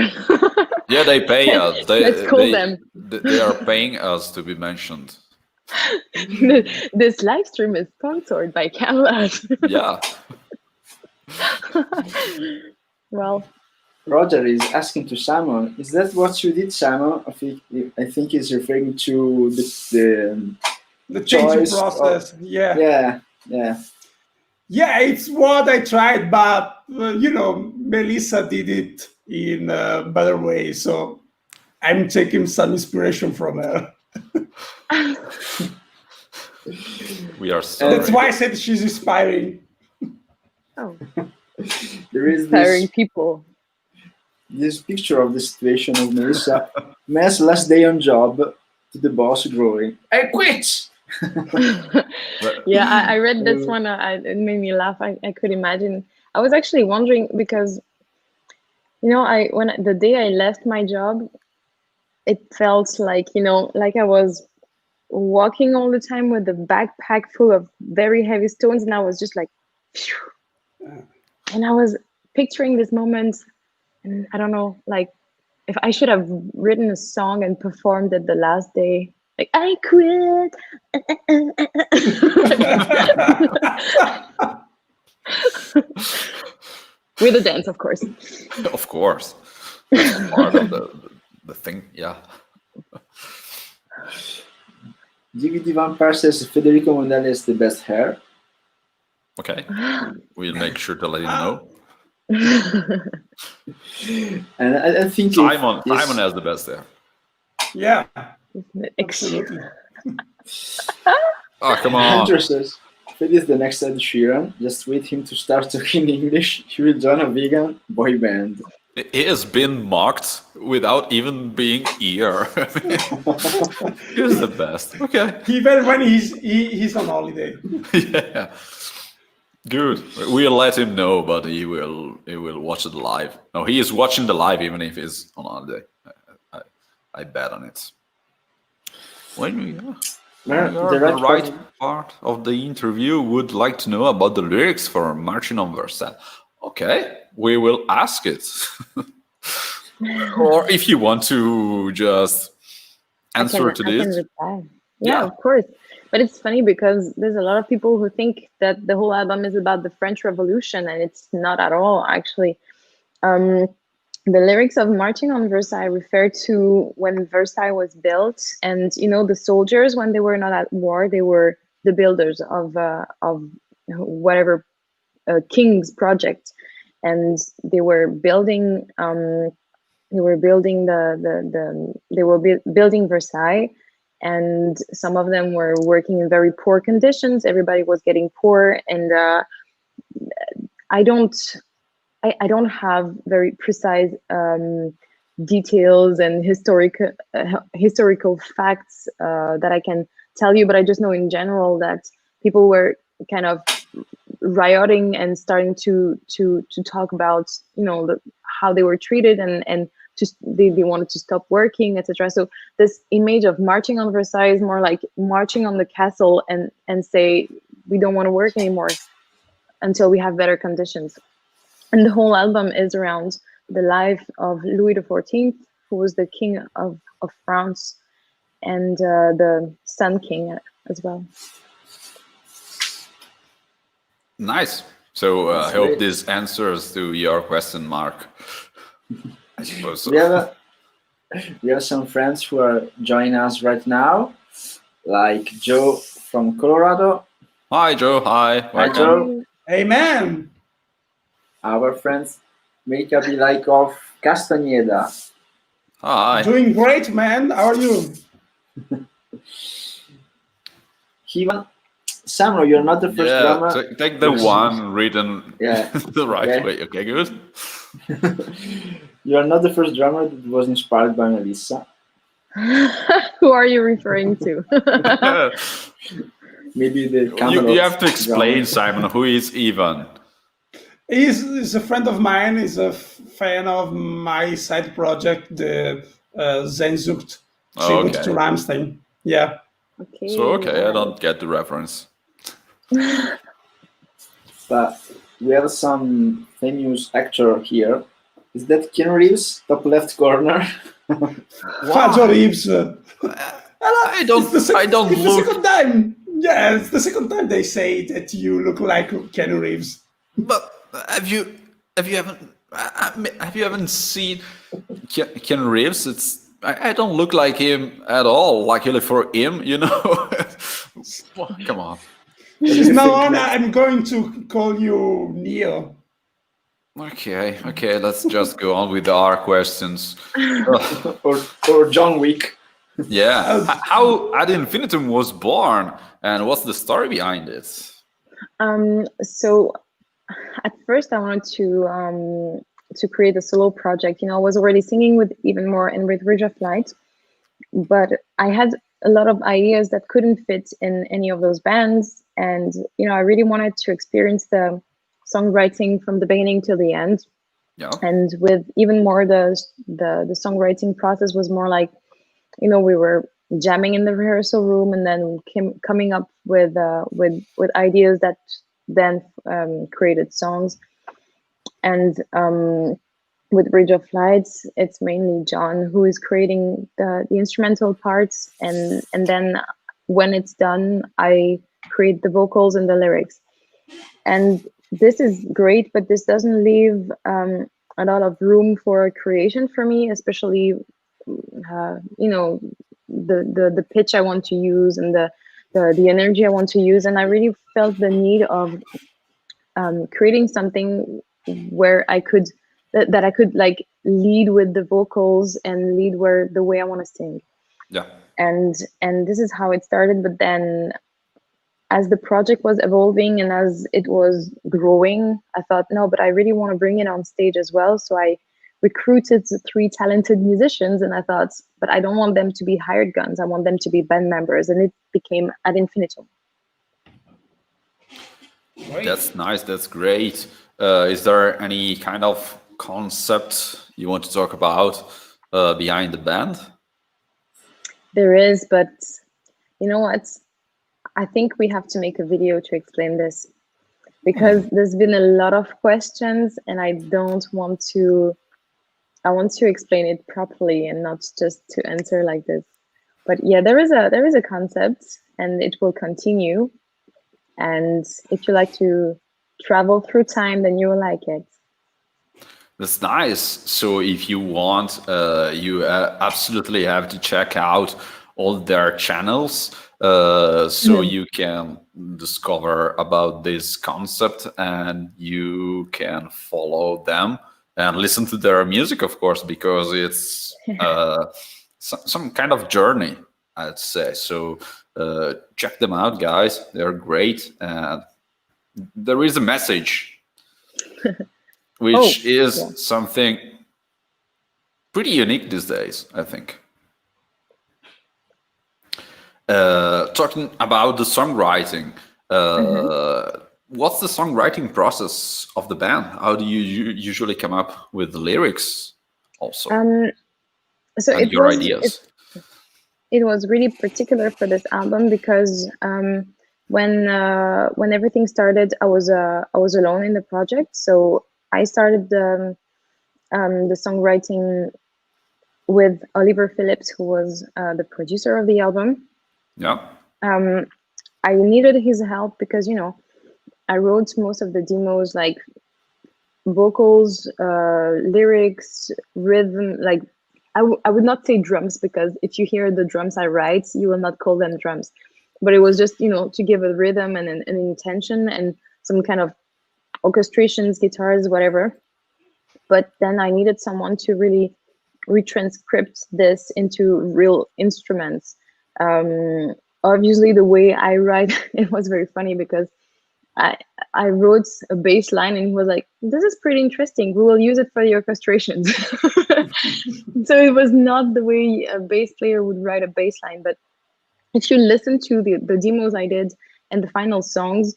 Yeah, they pay us. Let's call them. They are paying us to be mentioned. This live stream is sponsored by Camelot. Yeah. Well, Roger is asking to Simon, is that what you did, Simon? I think he's referring to the changing process. Yeah, it's what I tried, but you know, Melissa did it in a better way, so I'm taking some inspiration from her. We are sorry. That's why I said she's inspiring. Oh, there is inspiring people. This picture of the situation of Melissa. Mess last day on job to the boss growing. I quit. Yeah, I read this one. It made me laugh. I could imagine. I was actually wondering because, you know, the day I left my job, it felt like, you know, like I was walking all the time with a backpack full of very heavy stones, and I was just like, phew. And I was picturing this moment, and I don't know, like if I should have written a song and performed it the last day, like I quit. With a dance, of course. Of course. That's part of the thing, yeah. DVD Vampire says Federico Mondelli has the best hair. Okay. We'll make sure to let you know. And I think Simon has the best hair. Yeah. Absolutely. Oh, come on. Hunter says, Fed is the next Ed Sheeran. Just wait him to start talking English. He will join a vegan boy band. He has been mocked without even being here. He's the best. Okay. Even when he's on holiday. Yeah. Good. We'll let him know, but he will watch it live. No, he is watching the live even if he's on holiday. I bet on it. When we are the right part of the interview, would like to know about the lyrics for Marching on Versailles. Okay, we will ask it. Or if you want to just answer to this. Yeah, of course. But it's funny because there's a lot of people who think that the whole album is about the French Revolution, and it's not at all, actually. The lyrics of Marching on Versailles refer to when Versailles was built, and you know, the soldiers, when they were not at war, they were the builders of whatever king's project, and they were building building Versailles, and some of them were working in very poor conditions. Everybody was getting poor, and I don't have very precise details and historical facts that I can tell you, but I just know in general that people were kind of rioting and starting to talk about, you know, how they were treated, and just they wanted to stop working, etc. So this image of marching on Versailles is more like marching on the castle and say we don't want to work anymore until we have better conditions. And the whole album is around the life of Louis XIV, who was the king of France, and the Sun King as well. Nice. So I That's hope great. this answers to your question, Mark. I suppose so. We have some friends who are joining us right now, like Joe from Colorado. Hi, Joe. Hi. Hi, Welcome. Joe. Amen. Our friends Mika Bilaik of Castañeda. Hi. Doing great, man. How are you? Samuel, you're not the first drummer. Take the one written the right way. Okay, good. You're not the first drummer that was inspired by Melissa. Who are you referring to? Maybe the you have to explain, Simon. Who is Ivan? He's a friend of mine. He's a fan of my side project, the Sehnsucht tribute to Rammstein. Yeah. Okay. So I don't get the reference. But we have some famous actor here. Is that Keanu Reeves, top left corner? Fajo Reeves. I don't It's the look. second time. Yeah, it's the second time they say that you look like Keanu Reeves. But have you haven't seen Keanu Reeves? I don't look like him at all. Luckily for him, you know. Well, come on. From now on, I'm going to call you Neo. Okay. Let's just go on with our questions. or John Wick. Yeah. How AD INFINITUM was born, and what's the story behind it? So at first I wanted to create a solo project. You know, I was already singing with Even More and with Ridge of Light, but I had a lot of ideas that couldn't fit in any of those bands. And, you know, I really wanted to experience the songwriting from the beginning till the end. Yeah. And with Even More, the songwriting process was more like, you know, we were jamming in the rehearsal room and then coming up with ideas that then created songs. And with Bridge of Lights, it's mainly John who is creating the instrumental parts, and then when it's done, I create the vocals and the lyrics. And this is great, but this doesn't leave a lot of room for creation for me, especially you know, the pitch I want to use and the energy I want to use. And I really felt the need of creating something where I could that I could like lead with the vocals and lead where the way I want to sing. Yeah. And this is how it started. But then as the project was evolving and as it was growing, I thought, no, but I really want to bring it on stage as well. So I recruited 3 talented musicians, and I thought, but I don't want them to be hired guns. I want them to be band members, and it became AD INFINITUM. Great. That's nice. That's great. Is there any kind of concept you want to talk about behind the band? There is, but you know what? I think we have to make a video to explain this, because there's been a lot of questions, and I don't want to. I want to explain it properly and not just to answer like this. But yeah, there is a concept, and it will continue. And if you like to travel through time, then you will like it. That's nice. So if you want, you absolutely have to check out all their channels, so you can discover about this concept and you can follow them and listen to their music, of course, because it's some kind of journey. I'd say. So check them out, guys. They're great. And there is a message, which is something pretty unique these days, I think. Talking about the songwriting, what's the songwriting process of the band? How do you usually come up with the lyrics also? So and your ideas? It was really particular for this album because when everything started, I was alone in the project. So I started the songwriting with Oliver Phillips, who was the producer of the album. Yeah. I needed his help because, you know, I wrote most of the demos, like vocals, lyrics, rhythm. Like I would not say drums, because if you hear the drums I write, you will not call them drums. But it was just, you know, to give a rhythm and an intention and some kind of orchestrations, guitars, whatever. But then I needed someone to really retranscript this into real instruments. Obviously, the way I write, it was very funny because I wrote a bass line and he was like, this is pretty interesting. We will use it for the orchestrations. So it was not the way a bass player would write a bass line. But if you listen to the demos I did and the final songs,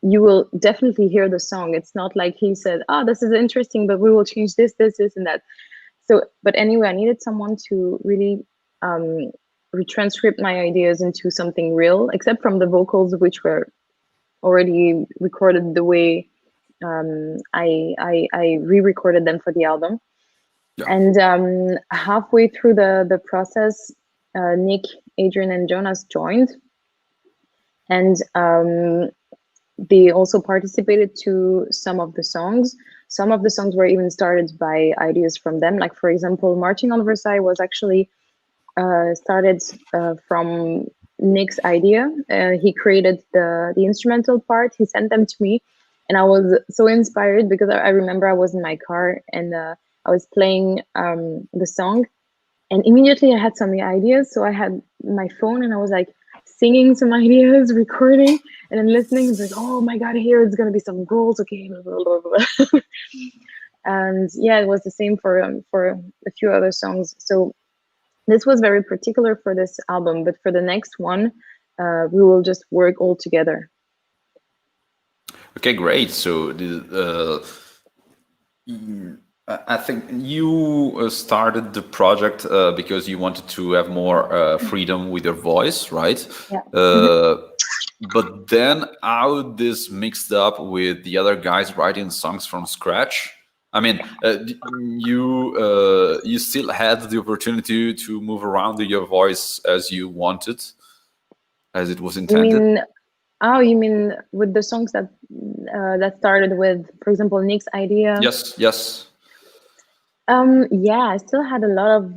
you will definitely hear the song. It's not like he said, oh, this is interesting, but we will change this, and that. So, but anyway, I needed someone to really retranscript my ideas into something real, except from the vocals, which were already recorded the way I re-recorded them for the album. Yeah. And halfway through the process, Nick, Adrian, and Jonas joined, and they also participated to some of the songs. Some of the songs were even started by ideas from them. Like, for example, Marching on Versailles was actually started from Nick's idea. He created the instrumental part. He sent them to me, and I was so inspired because I remember I was in my car and I was playing the song, and immediately I had some ideas. So I had my phone and I was like singing some ideas, recording, and then listening. It's like, oh my God, here it's gonna be some goals. Okay, blah, blah, blah. And yeah, it was the same for a few other songs. So this was very particular for this album, but for the next one, we will just work all together. Okay, great. So I think you started the project because you wanted to have more freedom with your voice, right? Yeah. But then how this mixed up with the other guys writing songs from scratch? I mean, you still had the opportunity to move around with your voice as you wanted, as it was intended. You mean with the songs that started with, for example, Nick's idea? Yes. Yeah, I still had a lot of.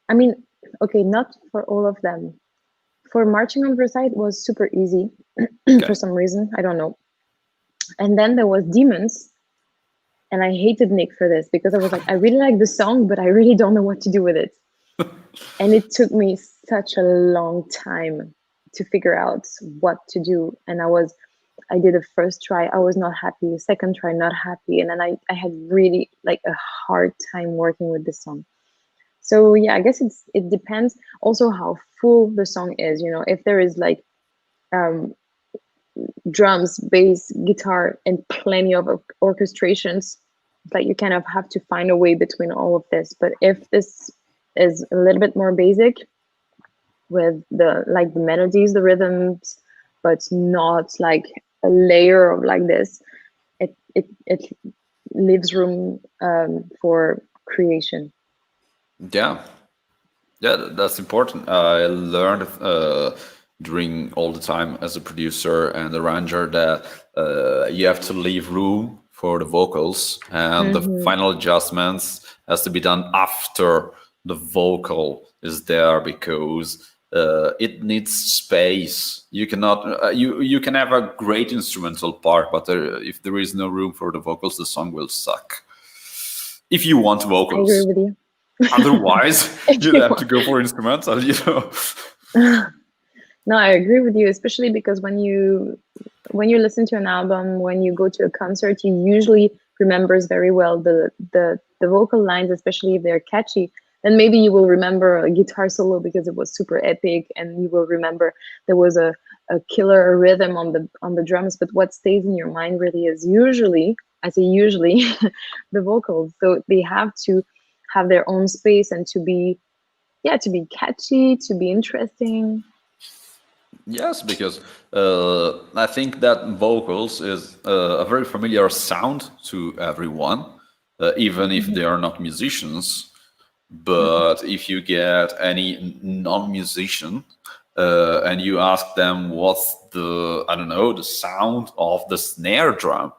I mean, okay, not for all of them. For Marching on Versailles, it was super easy for some reason. I don't know. And then there was Demons. And I hated Nick for this because I was like, I really like the song, but I really don't know what to do with it. And it took me such a long time to figure out what to do. And I did a first try, I was not happy. Second try, not happy. And then I had really like a hard time working with this song. So yeah, I guess it depends also how full the song is. You know, if there is like drums, bass, guitar, and plenty of orchestrations, like you kind of have to find a way between all of this. But if this is a little bit more basic with the melodies, the rhythms, but not like a layer of like this, it leaves room for creation. Yeah, that's important. I learned during all the time as a producer and arranger that you have to leave room for the vocals, and the final adjustments has to be done after the vocal is there, because it needs space. You cannot you can have a great instrumental part, but if there is no room for the vocals, the song will suck. If you want vocals, I agree with you. otherwise you have to go for instrumental, you know. No, I agree with you, especially because when you listen to an album, when you go to a concert, you usually remembers very well the vocal lines, especially if they're catchy. Then maybe you will remember a guitar solo because it was super epic, and you will remember there was a killer rhythm on the drums. But what stays in your mind really is usually, I say usually, the vocals. So they have to have their own space and to be catchy, to be interesting. Yes, because I think that vocals is a very familiar sound to everyone, even if they are not musicians. But if you get any non-musician and you ask them what's the, I don't know, the sound of the snare drum,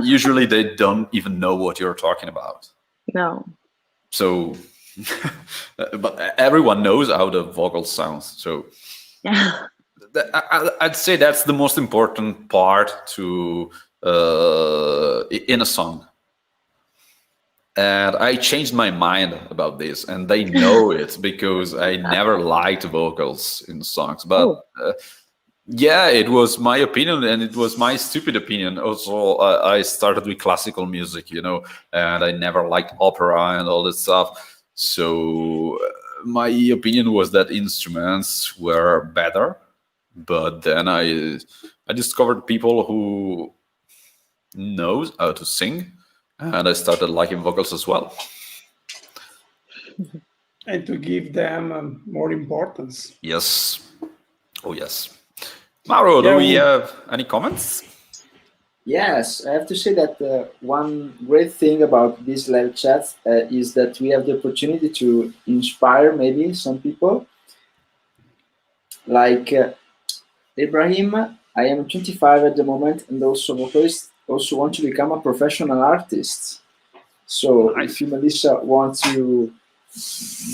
usually they don't even know what you're talking about. No. So, but everyone knows how the vocal sounds. So Yeah. I'd say that's the most important part to in a song. And I changed my mind about this, and they know it because I never liked vocals in songs. But yeah, it was my opinion, and it was my stupid opinion. Also, I started with classical music, and I never liked opera and all this stuff. So my opinion was that instruments were better. But then I discovered people who knows how to sing, and I started liking vocals as well. And to give them more importance. Yes. Oh, yes. Mauro, do we have any comments? Yes, I have to say that one great thing about this live chat is that we have the opportunity to inspire maybe some people. Like Ibrahim, I am 25 at the moment and also vocalist, also want to become a professional artist. So Nice. if you, Melissa, want to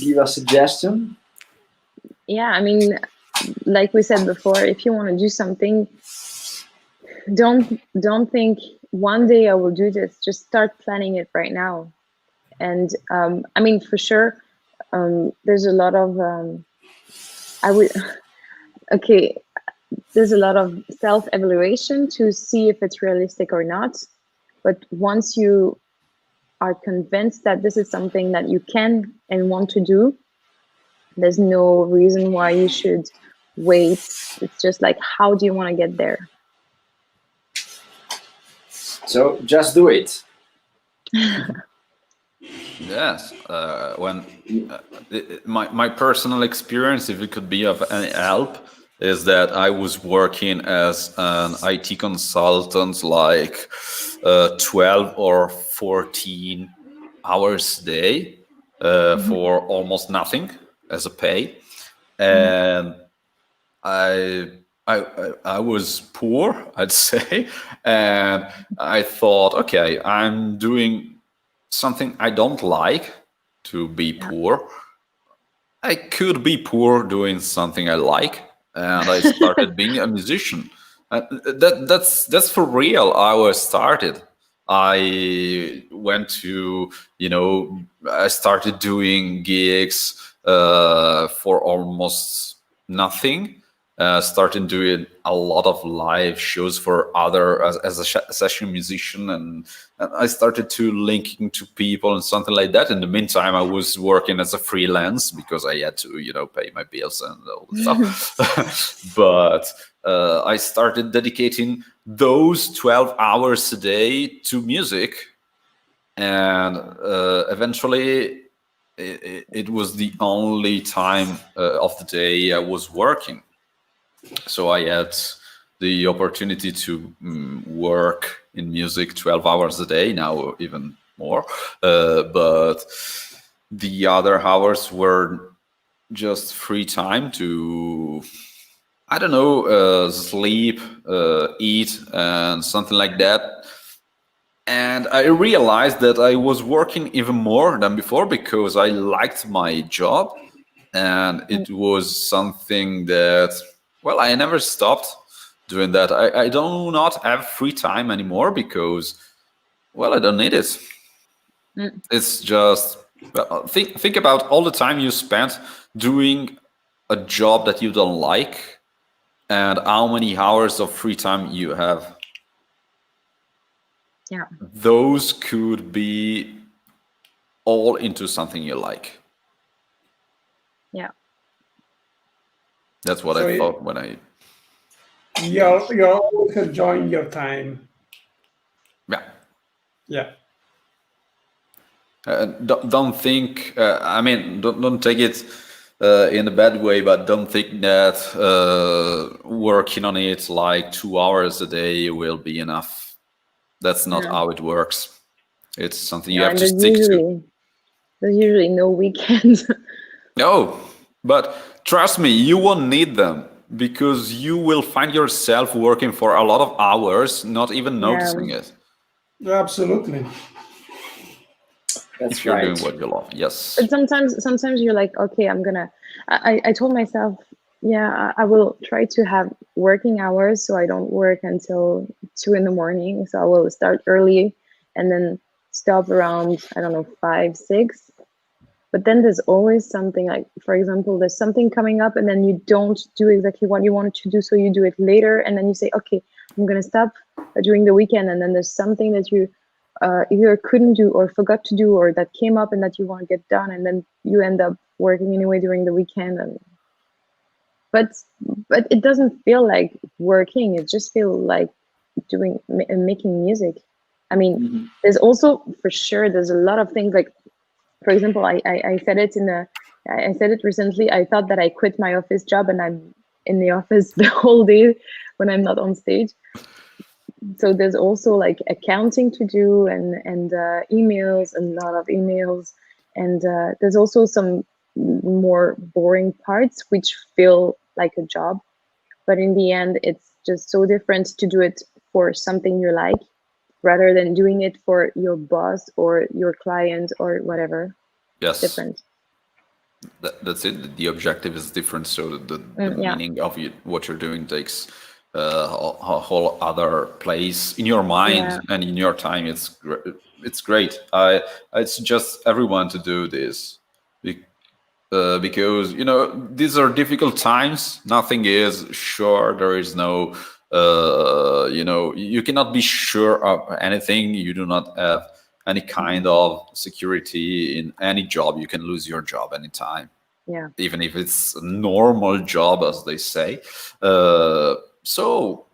give a suggestion? Yeah, I mean, like we said before, if you want to do something, don't think one day I will do this. Just start planning it right now. And I mean, for sure, there's a lot of there's a lot of self-evaluation to see if it's realistic or not. But once you are convinced that this is something that you can and want to do, there's no reason why you should wait. It's just like, how do you want to get there? So just do it. Yes. My personal experience, if it could be of any help, is that I was working as an IT consultant, like 12 or 14 hours a day for almost nothing as a pay, and I was poor, I'd say, and I thought, okay, I'm doing something I don't like to be poor. I could be poor doing something I like, and I started being a musician. That's for real. I was started. I went to, I started doing gigs for almost nothing. Started doing a lot of live shows for other as a session musician, and I started to linking to people and something like that. In the meantime, I was working as a freelance because I had to, pay my bills and all the stuff. But I started dedicating those 12 hours a day to music, and eventually it was the only time of the day I was working. So I had the opportunity to work in music 12 hours a day, now even more. But the other hours were just free time to, I don't know, sleep, eat, and something like that. And I realized that I was working even more than before because I liked my job. And it was something that, well, I never stopped doing that. I do not have free time anymore because, well, I don't need it. It's just, think about all the time you spent doing a job that you don't like and how many hours of free time you have. Yeah. Those could be all into something you like. Yeah. That's what So I thought when I. you're always enjoying your time. Yeah. Yeah. Don't think. I mean, don't take it in a bad way, but don't think that working on it like 2 hours a day will be enough. That's not Yeah. how it works. It's something you Yeah, have and to stick to. there's usually no weekends. No, but trust me, you won't need them because you will find yourself working for a lot of hours, not even Yeah. noticing it. Absolutely. That's If you're right. doing what you love, yes. But sometimes you're like, okay, I told myself, yeah, I will try to have working hours so I don't work until 2 in the morning. So I will start early and then stop around, I don't know, 5, 6. But then there's always something, like, for example, there's something coming up and then you don't do exactly what you wanted to do. So you do it later and then you say, okay, I'm going to stop during the weekend. And then there's something that you either couldn't do or forgot to do or that came up and that you want to get done. And then you end up working anyway during the weekend. But it doesn't feel like working. It just feels like making music. I mean, there's also, for sure, there's a lot of things, like, for example, I said it I said it recently. I thought that I quit my office job and I'm in the office the whole day when I'm not on stage. So there's also like accounting to do and emails, a lot of emails, and there's also some more boring parts which feel like a job, but in the end it's just so different to do it for something you like rather than doing it for your boss or your client or whatever. Yes. Different. That's it. The objective is different, so the Yeah. meaning of what you're doing takes a whole other place in your mind and in your time. It's great. I suggest everyone to do this because these are difficult times. Nothing is sure. There is no you cannot be sure of anything. You do not have any kind of security in any job. You can lose your job anytime. Yeah. Even if it's a normal job, as they say. So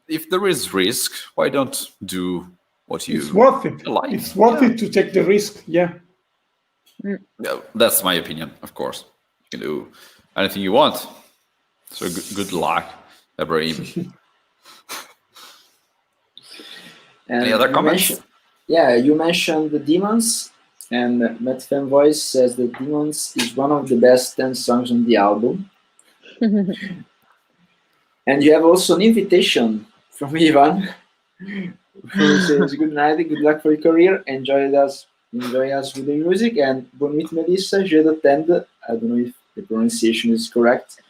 if there is risk, why don't do what you It's worth it. like? It's worth it to take the risk. Yeah. Yeah, that's my opinion, of course. You can do anything you want. So good luck, Ibrahim. Any other comments? You mentioned the Demons, and Matt Fan Voice says that Demons is one of the best 10 songs on the album. And you have also an invitation from Ivan, who says, good night, good luck for your career, enjoy us with the music, and bonne nuit, Melissa, je t'attends, I don't know if the pronunciation is correct,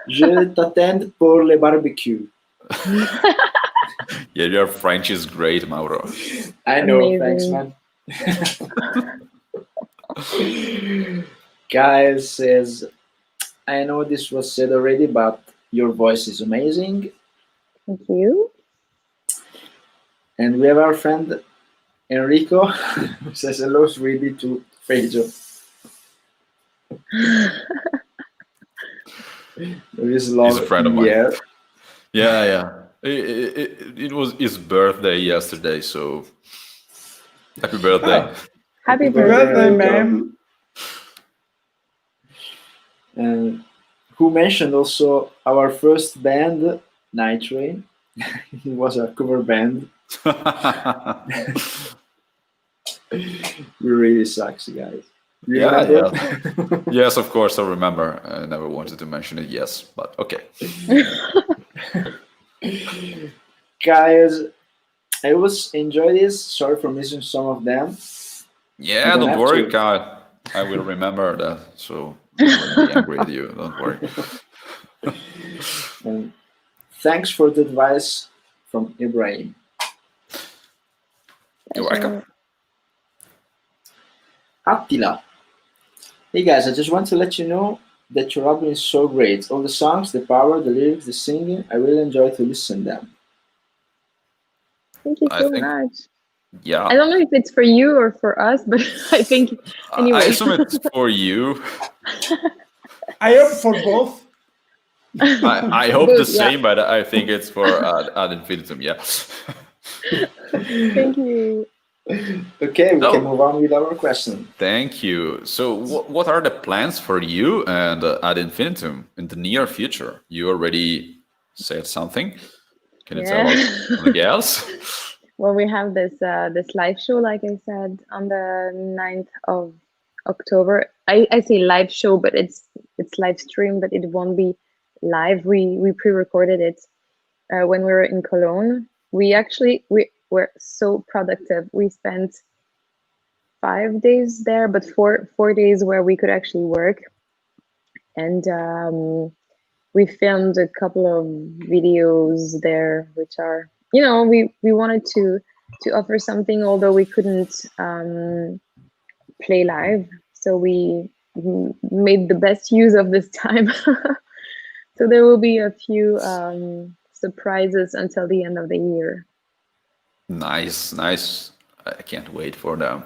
je t'attends pour le barbecue. Yeah, your French is great, Mauro. I know, Amazing. Thanks, man. Guys says, I know this was said already, but your voice is amazing. Thank you. And we have our friend Enrico, who says hello, sweetie, to Fejo. He's a friend of mine. Yeah. It was his birthday yesterday, so happy birthday. Oh, Happy birthday, birthday, man. And who mentioned also our first band, Night Train. It was a cover band. We really sucks, guys. Yeah. Yes, of course, I remember. I never wanted to mention it, yes, but okay. Guys, I always enjoy this. Sorry for missing some of them. Yeah, don't worry, Kyle. I will remember that, so I won't be angry with you. Don't worry. And thanks for the advice from Ibrahim. You're welcome. Attila. Hey guys, I just want to let you know that your album is so great. All the songs, the power, the lyrics, the singing, I really enjoy to listen them. Thank you I so think, much. yeah. I don't know if it's for you or for us, but I think anyway. I assume it's for you. I hope for both. I hope Good, the same, but I think it's for Ad Infinitum. Yeah. Thank you. Okay, we can So, move on with our question. thank you. So, what are the plans for you and Ad Infinitum in the near future? You already said something. Can you tell us something else? Well, we have this this live show, like I said, on the 9th of October. I say live show, but it's live stream, but it won't be live. We pre-recorded it when we were in Cologne. We were so productive. We spent 5 days there, but 4 days where we could actually work, and we filmed a couple of videos there, which are, we wanted to offer something, although we couldn't play live. So we made the best use of this time. So there will be a few surprises until the end of the year. Nice, nice. I can't wait for them.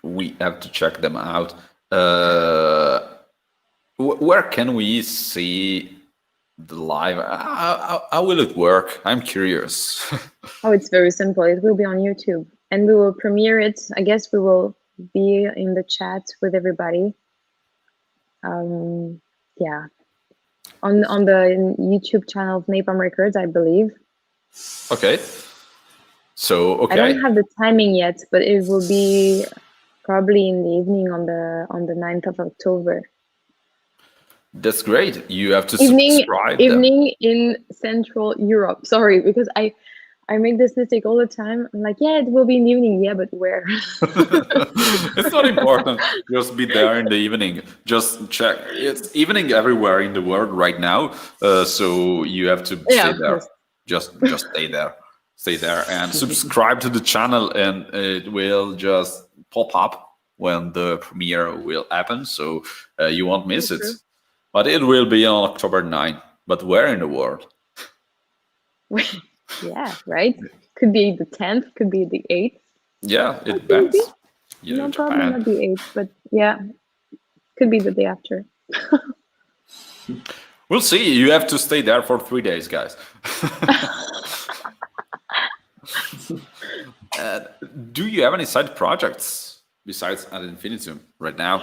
We have to check them out. Where can we see the live? How will it work? I'm curious. Oh, it's very simple. It will be on YouTube, and we will premiere it. I guess we will be in the chat with everybody. Yeah, on the YouTube channel of Napalm Records, I believe. Okay. So, okay. I don't have the timing yet, but it will be probably in the evening on the 9th of October. That's great. You have to Evening subscribe them. in Central Europe. Sorry, because I make this mistake all the time. I'm like, yeah, it will be in the evening. Yeah, but where? It's not important. Just be there in the evening. Just check. It's evening everywhere in the world right now. So you have to stay there. Course. Just stay there. Stay there and subscribe to the channel, and it will just pop up when the premiere will happen. So you won't miss it. True. But it will be on October 9th. But where in the world? Yeah, right. Could be the 10th. Could be the 8th. Yeah, it depends. You know, No, probably Japan. not the 8th, but yeah, could be the day after. We'll see. You have to stay there for 3 days, guys. Do you have any side projects besides Ad Infinitum right now?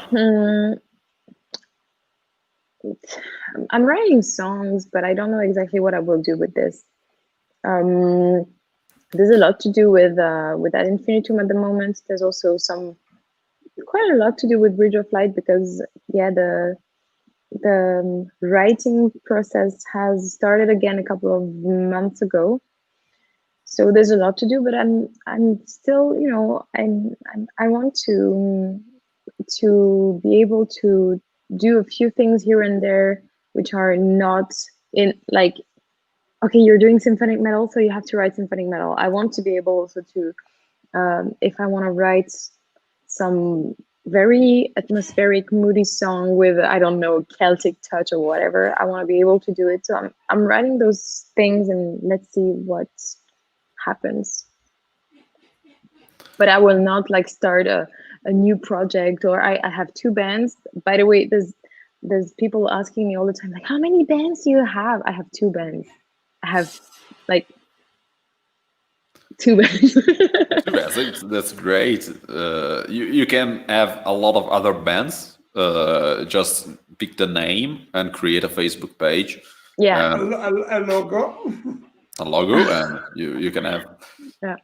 I'm writing songs, but I don't know exactly what I will do with this. There's a lot to do with Ad Infinitum at the moment. There's also quite a lot to do with Bridge of Light, because the writing process has started again a couple of months ago. So there's a lot to do, but I'm still, I want to be able to do a few things here and there, which are not in, like, okay, you're doing symphonic metal, so you have to write symphonic metal. I want to be able also to, if I want to write some very atmospheric, moody song with, I don't know, Celtic touch or whatever, I want to be able to do it. So I'm writing those things, and let's see what happens. But I will not like start a new project, or I have 2 bands. By the way, there's people asking me all the time, like, how many bands do you have? I have 2 bands. I have like 2 bands. 2 bands. That's great. You can have a lot of other bands. Just pick the name and create a Facebook page. Yeah. A logo. A logo, and you can have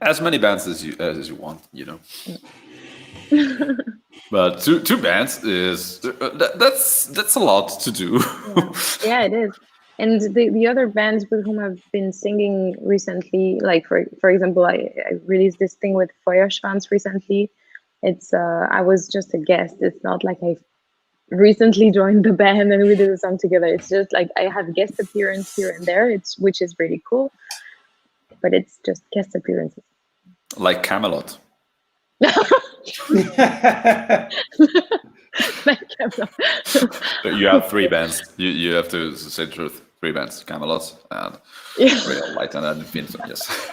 as many bands as you want, But two bands is that's a lot to do. Yeah, it is. And the other bands with whom I've been singing recently, like for example, I released this thing with Feuerschwanz recently. It's I was just a guest. It's not like I recently joined the band and we did a song together. It's just like I have guest appearance here and there, which is really cool. But it's just guest appearances. Like Camelot. Like Camelot. You have 3 bands. You have to say the truth. 3 bands: Camelot and Yeah. Real Light and AD Infinitum. Yes.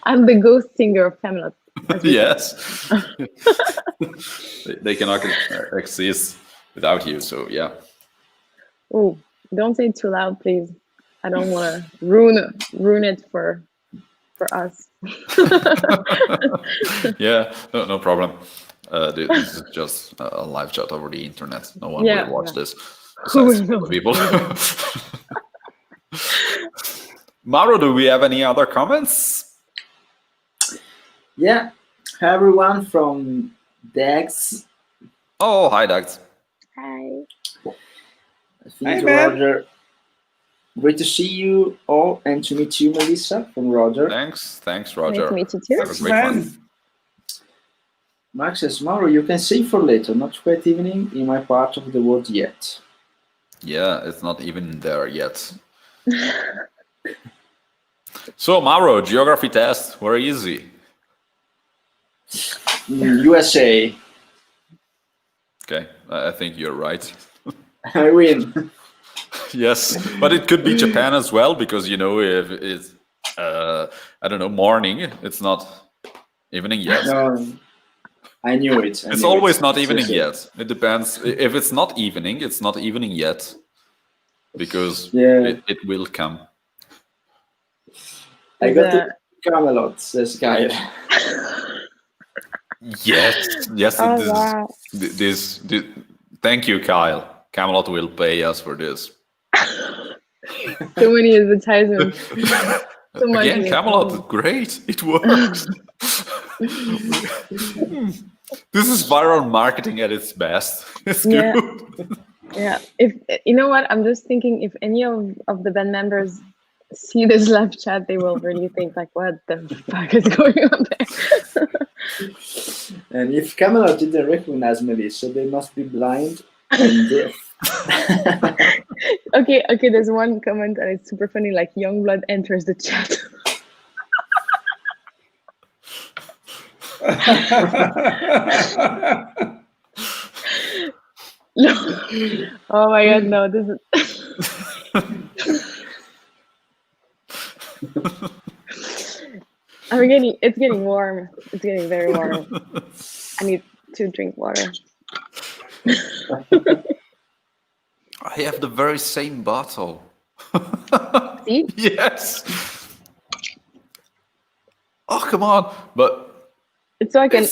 I'm the ghost singer of Camelot. Yes. They cannot exist without you. So yeah. Oh, don't say it too loud, please. I don't want to ruin it for us. Yeah, no problem. This is just a live chat over the internet. No one Yeah, will watch yeah. this. Who Besides will the people. Mauro, do we have any other comments? Yeah, hi everyone from Dax. Oh, hi, Dax. Hi. I think Hey, man. Roger. Great to see you all and to meet you, Melissa, from Roger. Thanks, Nice Roger. to meet you too. Have a great one. Max says, Mauro, you can save for later, not quite evening in my part of the world yet. Yeah, it's not even there yet. So, Mauro, geography test, where is he? USA. Okay, I think you're right. I win. Yes, but it could be Japan as well, because, you know, if it's, I don't know, morning, it's not evening yet. No, I knew it. It's always not evening yet. It depends. If it's not evening, it's not evening yet, because it will come. I got to Camelot, says Kyle. Yes. Oh, wow. This. Thank you, Kyle. Camelot will pay us for this. So many advertisements. So much Again, Camelot, great. It works. This is viral marketing at its best. It's Yeah. good. Yeah. If you know what, I'm just thinking if any of the band members see this live chat, they will really think like, what the fuck is going on there? And if Camelot didn't recognize Melissa, they must be blind and deaf. Okay, there's one comment and it's super funny, like Youngblood enters the chat. No. Oh my god, no, this is it's getting warm. It's getting very warm. I need to drink water. I have the very same bottle. See? Yes. Oh, come on. But It's so I can.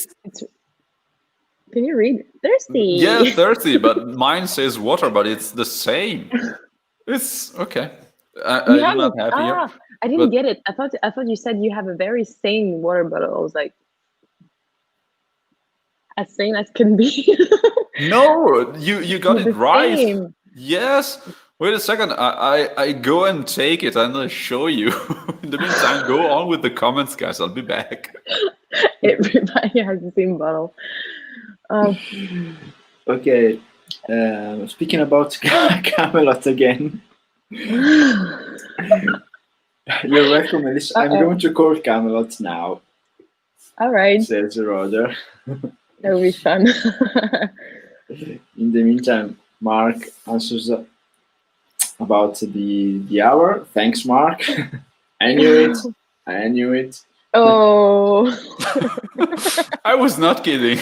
Can you read? Thirsty. yeah, thirsty, but mine says water, but it's the same. It's okay. I do not have here. I didn't get it. I thought you said you have a very sane water bottle. I was like, as sane as can be. No, you got it right. Same. Yes. Wait a second. I go and take it and I'll show you. In the meantime, go on with the comments, guys. I'll be back. Everybody has the same bottle. Okay. Speaking about Camelot again. You're welcome, Melissa. I'm going to call Camelot now. All right. Says Roger. That will be fun. In the meantime, Mark answers about the hour. Thanks, Mark. I knew it. Oh. I was not kidding.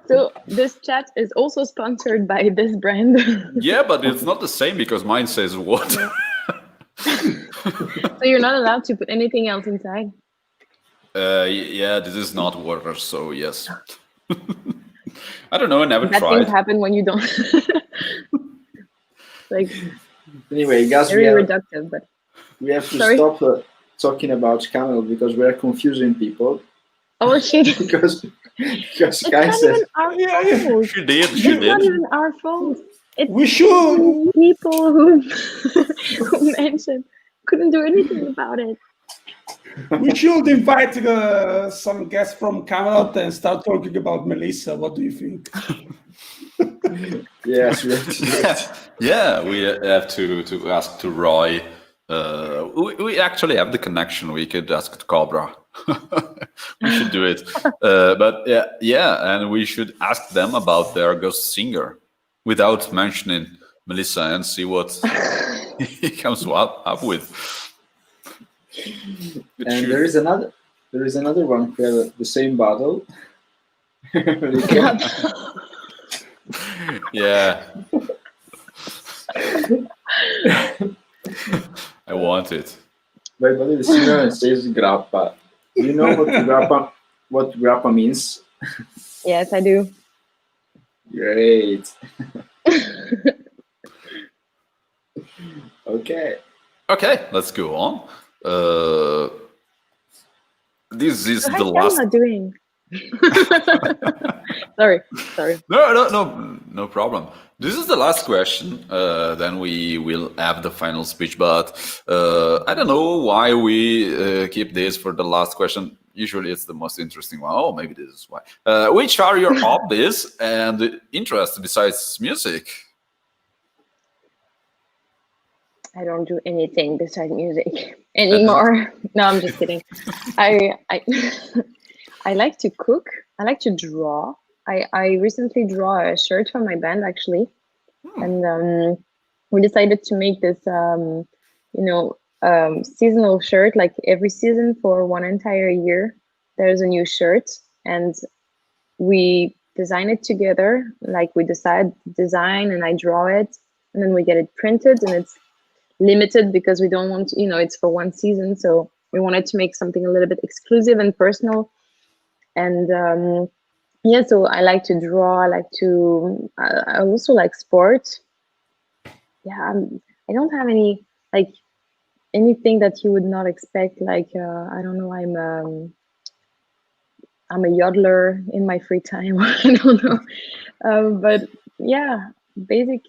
So this chat is also sponsored by this brand. Yeah, but it's not the same because mine says water. So you're not allowed to put anything else inside? Yeah, this is not water, so yes. I don't know, I never Bad tried. things happen when you don't. Like, anyway, guys, very reductive, but we have to stop talking about Camel because we're confusing people. Oh shit! because it's Guy not says, even our fault. She did. It's not even our fault. It's We should. people who mentioned couldn't do anything about it. We should invite some guests from Camelot and start talking about Melissa. What do you think? Yes, we have to do it. Yeah, we have to ask to Roy. We actually have the connection. We could ask to Cobra. We should do it. But yeah, and we should ask them about their ghost singer without mentioning Melissa and see what he comes up with. And there is another one for the same bottle. Yeah. I want it. My brother is singer and says grappa. Do you know what grappa means? Yes, I do. Great. Okay, let's go on. This is So the how's last. Selma doing? Sorry. No problem. This is the last question. Then we will have the final speech. But I don't know why we keep this for the last question. Usually it's the most interesting one. Oh, maybe this is why. Which are your hobbies and interests besides music? I don't do anything besides music anymore. No, I'm just kidding. I I like to cook. I like to draw. I recently draw a shirt for my band actually, and we decided to make this seasonal shirt. Like every season for one entire year, there's a new shirt, and we design it together. Like we decide design, and I draw it, and then we get it printed, and it's limited because we don't want it's for one season, so we wanted to make something a little bit exclusive and personal. And yeah, so I like to draw. I also like sport. Yeah, I don't have anything that you would not expect. Like I don't know, I'm a yodeler in my free time. I don't know, but yeah, basic.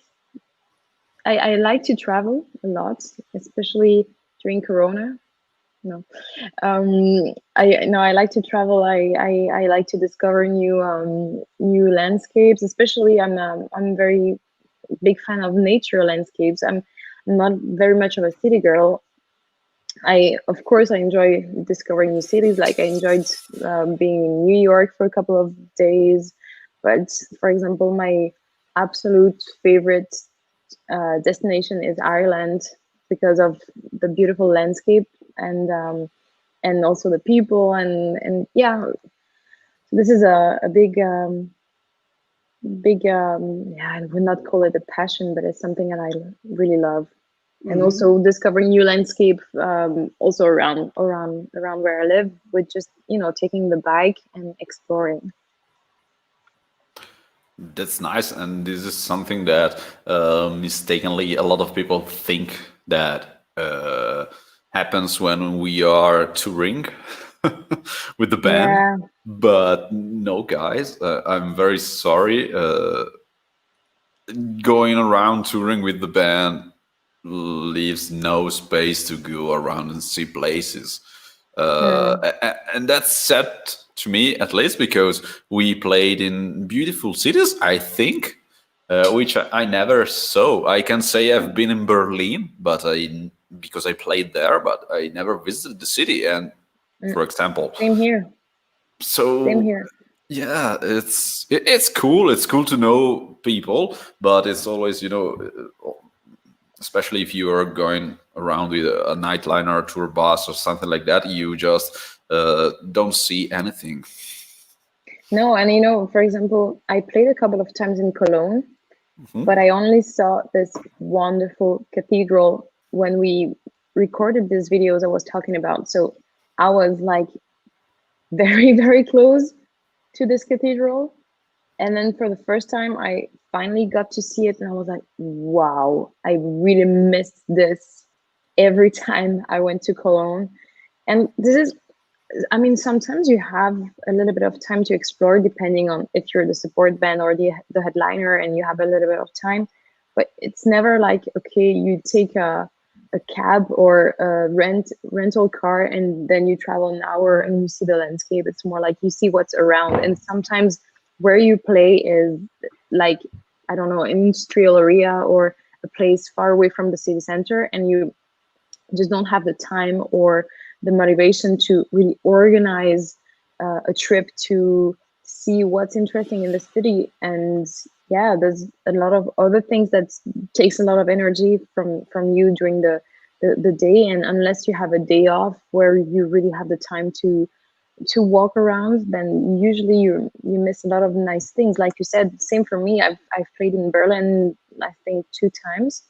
I like to travel a lot, especially during Corona. No, I like to travel. I like to discover new landscapes. Especially, I'm very big fan of nature landscapes. I'm not very much of a city girl. Of course, I enjoy discovering new cities. Like I enjoyed being in New York for a couple of days. But for example, my absolute favorite destination is Ireland because of the beautiful landscape and also the people and yeah, this is a big yeah, I would not call it a passion, but it's something that I really love. And also discovering new landscape also around where I live with just taking the bike and exploring. That's nice, and this is something that mistakenly a lot of people think that happens when we are touring with the band. Yeah. But no, guys, I'm very sorry. Going around touring with the band leaves no space to go around and see places. And that's sad to me, at least, because we played in beautiful cities, I think, which I never saw. I can say I've been in Berlin, but because I played there, but I never visited the city. And for example, Same here. So Same here. yeah, it's cool. It's cool to know people, but it's always especially if you are going around with a nightliner or tour bus or something like that, you just don't see anything. No, and for example, I played a couple of times in Cologne, but I only saw this wonderful cathedral when we recorded these videos I was talking about. So I was like very, very close to this cathedral. And then for the first time, I finally got to see it, and I was like, wow, I really missed this every time I went to Cologne. And this is, sometimes you have a little bit of time to explore, depending on if you're the support band or the headliner, and you have a little bit of time. But it's never like, okay, you take a cab or a rental car, and then you travel an hour and you see the landscape. It's more like you see what's around. And sometimes where you play is like, I don't know, an industrial area or a place far away from the city center, and you just don't have the time or the motivation to really organize a trip to see what's interesting in the city. And yeah, there's a lot of other things that takes a lot of energy from you during the day, and unless you have a day off where you really have the time to walk around, then usually you miss a lot of nice things. Like you said, same for me. I've played in Berlin, I think 2 times,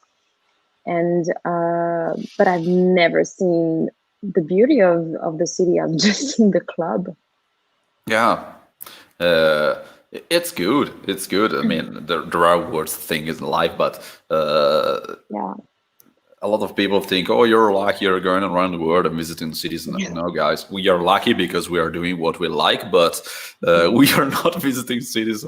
and but I've never seen the beauty of the city. I've just seen the club. Yeah, it's good. It's good. I mean, there are worse things in life, but Yeah. a lot of people think, oh, you're lucky, you're going around the world and visiting cities. No, guys, we are lucky because we are doing what we like, but we are not visiting cities.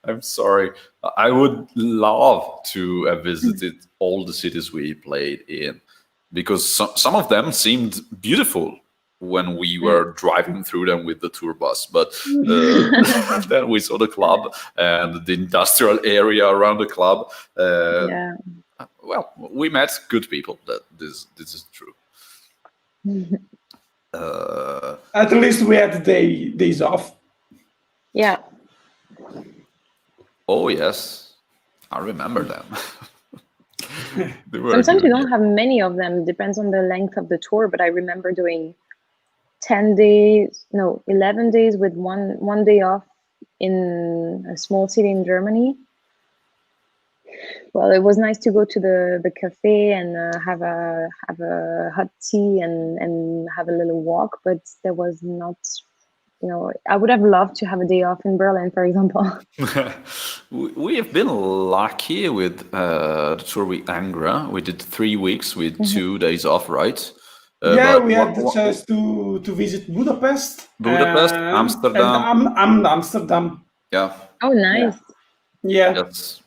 I'm sorry. I would love to have visited all the cities we played in, because some of them seemed beautiful when we were driving through them with the tour bus. But then we saw the club and the industrial area around the club. Yeah. Well, we met good people. That this is true. At least we had days off. Yeah. Oh yes, I remember them. Sometimes you don't have many of them. Depends on the length of the tour. But I remember doing 11 days with one day off in a small city in Germany. Well, it was nice to go to the cafe and have a hot tea and have a little walk, but there was not, I would have loved to have a day off in Berlin, for example. We have been lucky with the tour with Angra. We did 3 weeks with 2 days off, right? Yeah, we had the chance to visit Budapest. Amsterdam. And Amsterdam. Yeah. Oh, nice. Yeah. Yes.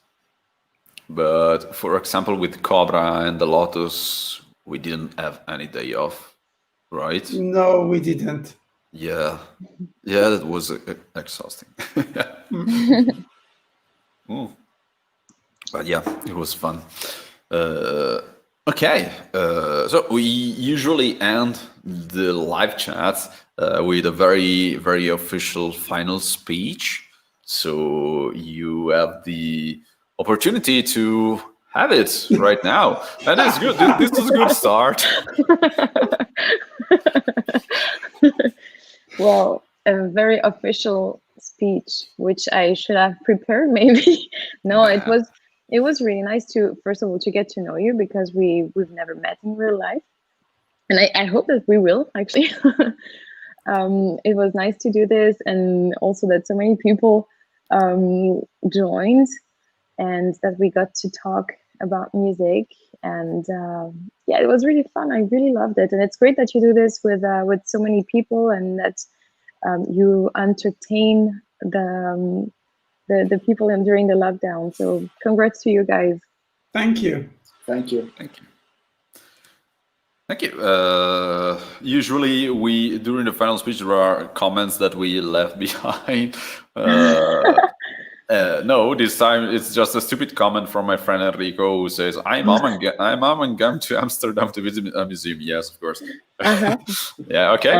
But for example, with Cobra and the Lotus, we didn't have any day off, right? No, we didn't. Yeah, that was exhausting. But yeah, it was fun. Okay, so we usually end the live chats with a very, very official final speech. So you have the opportunity to have it right now. And it's good. This is a good start. Well, a very official speech, which I should have prepared maybe. No, it was really nice to, first of all, to get to know you, because we've never met in real life. And I hope that we will, actually. It was nice to do this, and also that so many people joined, and that we got to talk about music. And yeah, it was really fun. I really loved it. And it's great that you do this with so many people, and that you entertain the people during the lockdown. So congrats to you guys. Thank you. Thank you. Thank you. Thank you. Usually, during the final speech, there are comments that we left behind. No, this time it's just a stupid comment from my friend Enrico, who says, I'm going to Amsterdam to visit a museum. Yes, of course. Yeah, okay.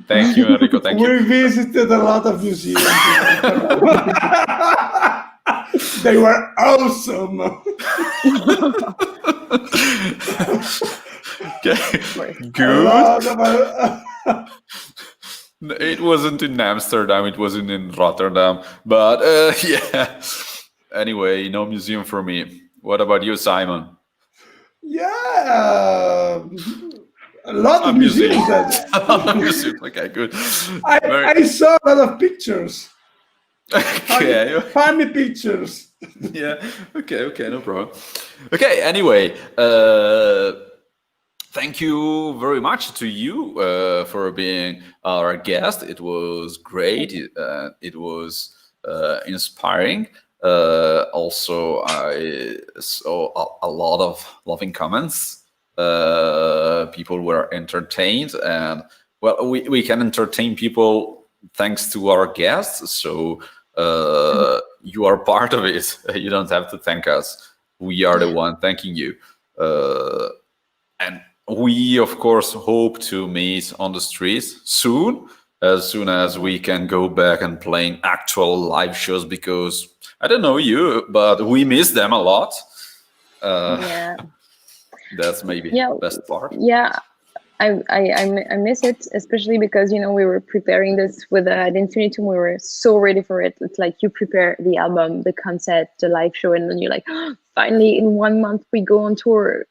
Thank you, Enrico. Thank you. We visited a lot of museums. They were awesome. Okay, good. It wasn't in Amsterdam, it wasn't in Rotterdam, but yeah. Anyway, no museum for me. What about you, Simon? Yeah, a lot of museums. Okay, good. I saw a lot of pictures. Okay. Funny pictures. Yeah. Okay, no problem. Okay, anyway, thank you very much to you for being our guest. It was great. It was inspiring. Also, I saw a lot of loving comments. People were entertained, and well, we can entertain people thanks to our guests. So you are part of it. You don't have to thank us. We are the one thanking you. And we of course hope to meet on the streets soon as we can go back and playing actual live shows, because I don't know you, but we miss them a lot. Yeah. That's maybe the best part. Yeah, I miss it, especially because, you know, we were preparing this with Ad Infinitum. We were so ready for it. It's like you prepare the album, the concept, the live show, and then you're like, oh, finally in 1 month we go on tour.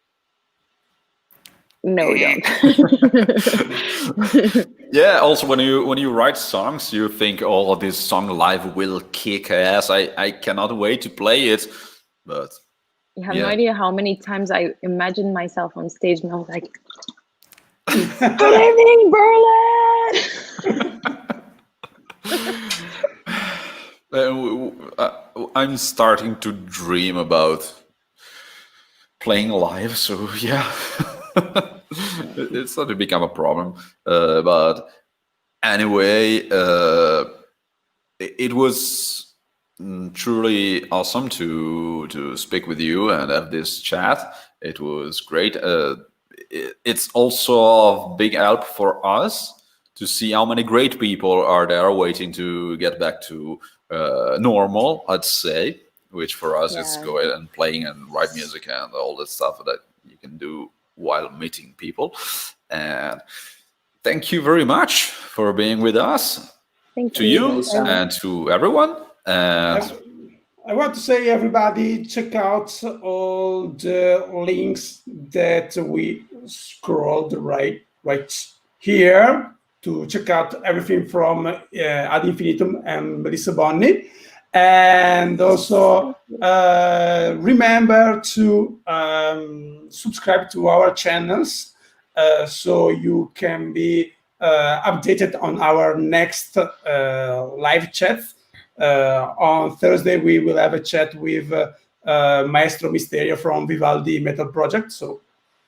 No, we don't. Yeah, also when you write songs, you think, oh, this song live will kick ass. I cannot wait to play it. But you have no idea how many times I imagined myself on stage and I was like, good evening, Berlin! I'm starting to dream about playing live, so yeah. It's not to become a problem, but anyway, it was truly awesome to speak with you and have this chat. It was great. It's also a big help for us to see how many great people are there waiting to get back to normal, I'd say, which for us is going and playing and write music and all that stuff that you can do while meeting people. And thank you very much for being with us. Thank you and to everyone. And I want to say, everybody, check out all the links that we scrolled right here to check out everything from Ad Infinitum and Melissa BONNY. And also remember to subscribe to our channels so you can be updated on our next live chat. On Thursday, we will have a chat with Maestro Misterio from Vivaldi Metal Project, so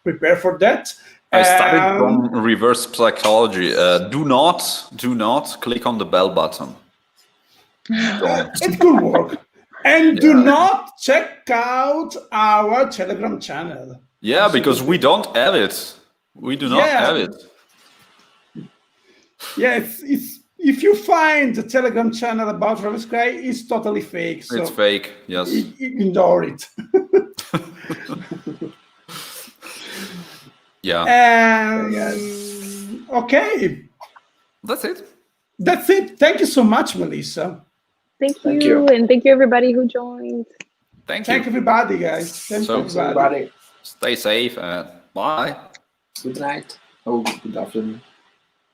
prepare for that. I started from reverse psychology. Do not click on the bell button. It could work. And do not check out our Telegram channel. Yeah, because we don't have it. We do not have it. Yeah, it's if you find the Telegram channel about Ravenscry, it's totally fake. So it's fake, yes. Ignore it. Yeah. Okay. That's it. That's it. Thank you so much, Melissa. Thank you. And thank you, everybody who joined. Thank you. Thank everybody, guys. Thank everybody. Everybody. Stay safe and bye. Good night. Oh, good afternoon.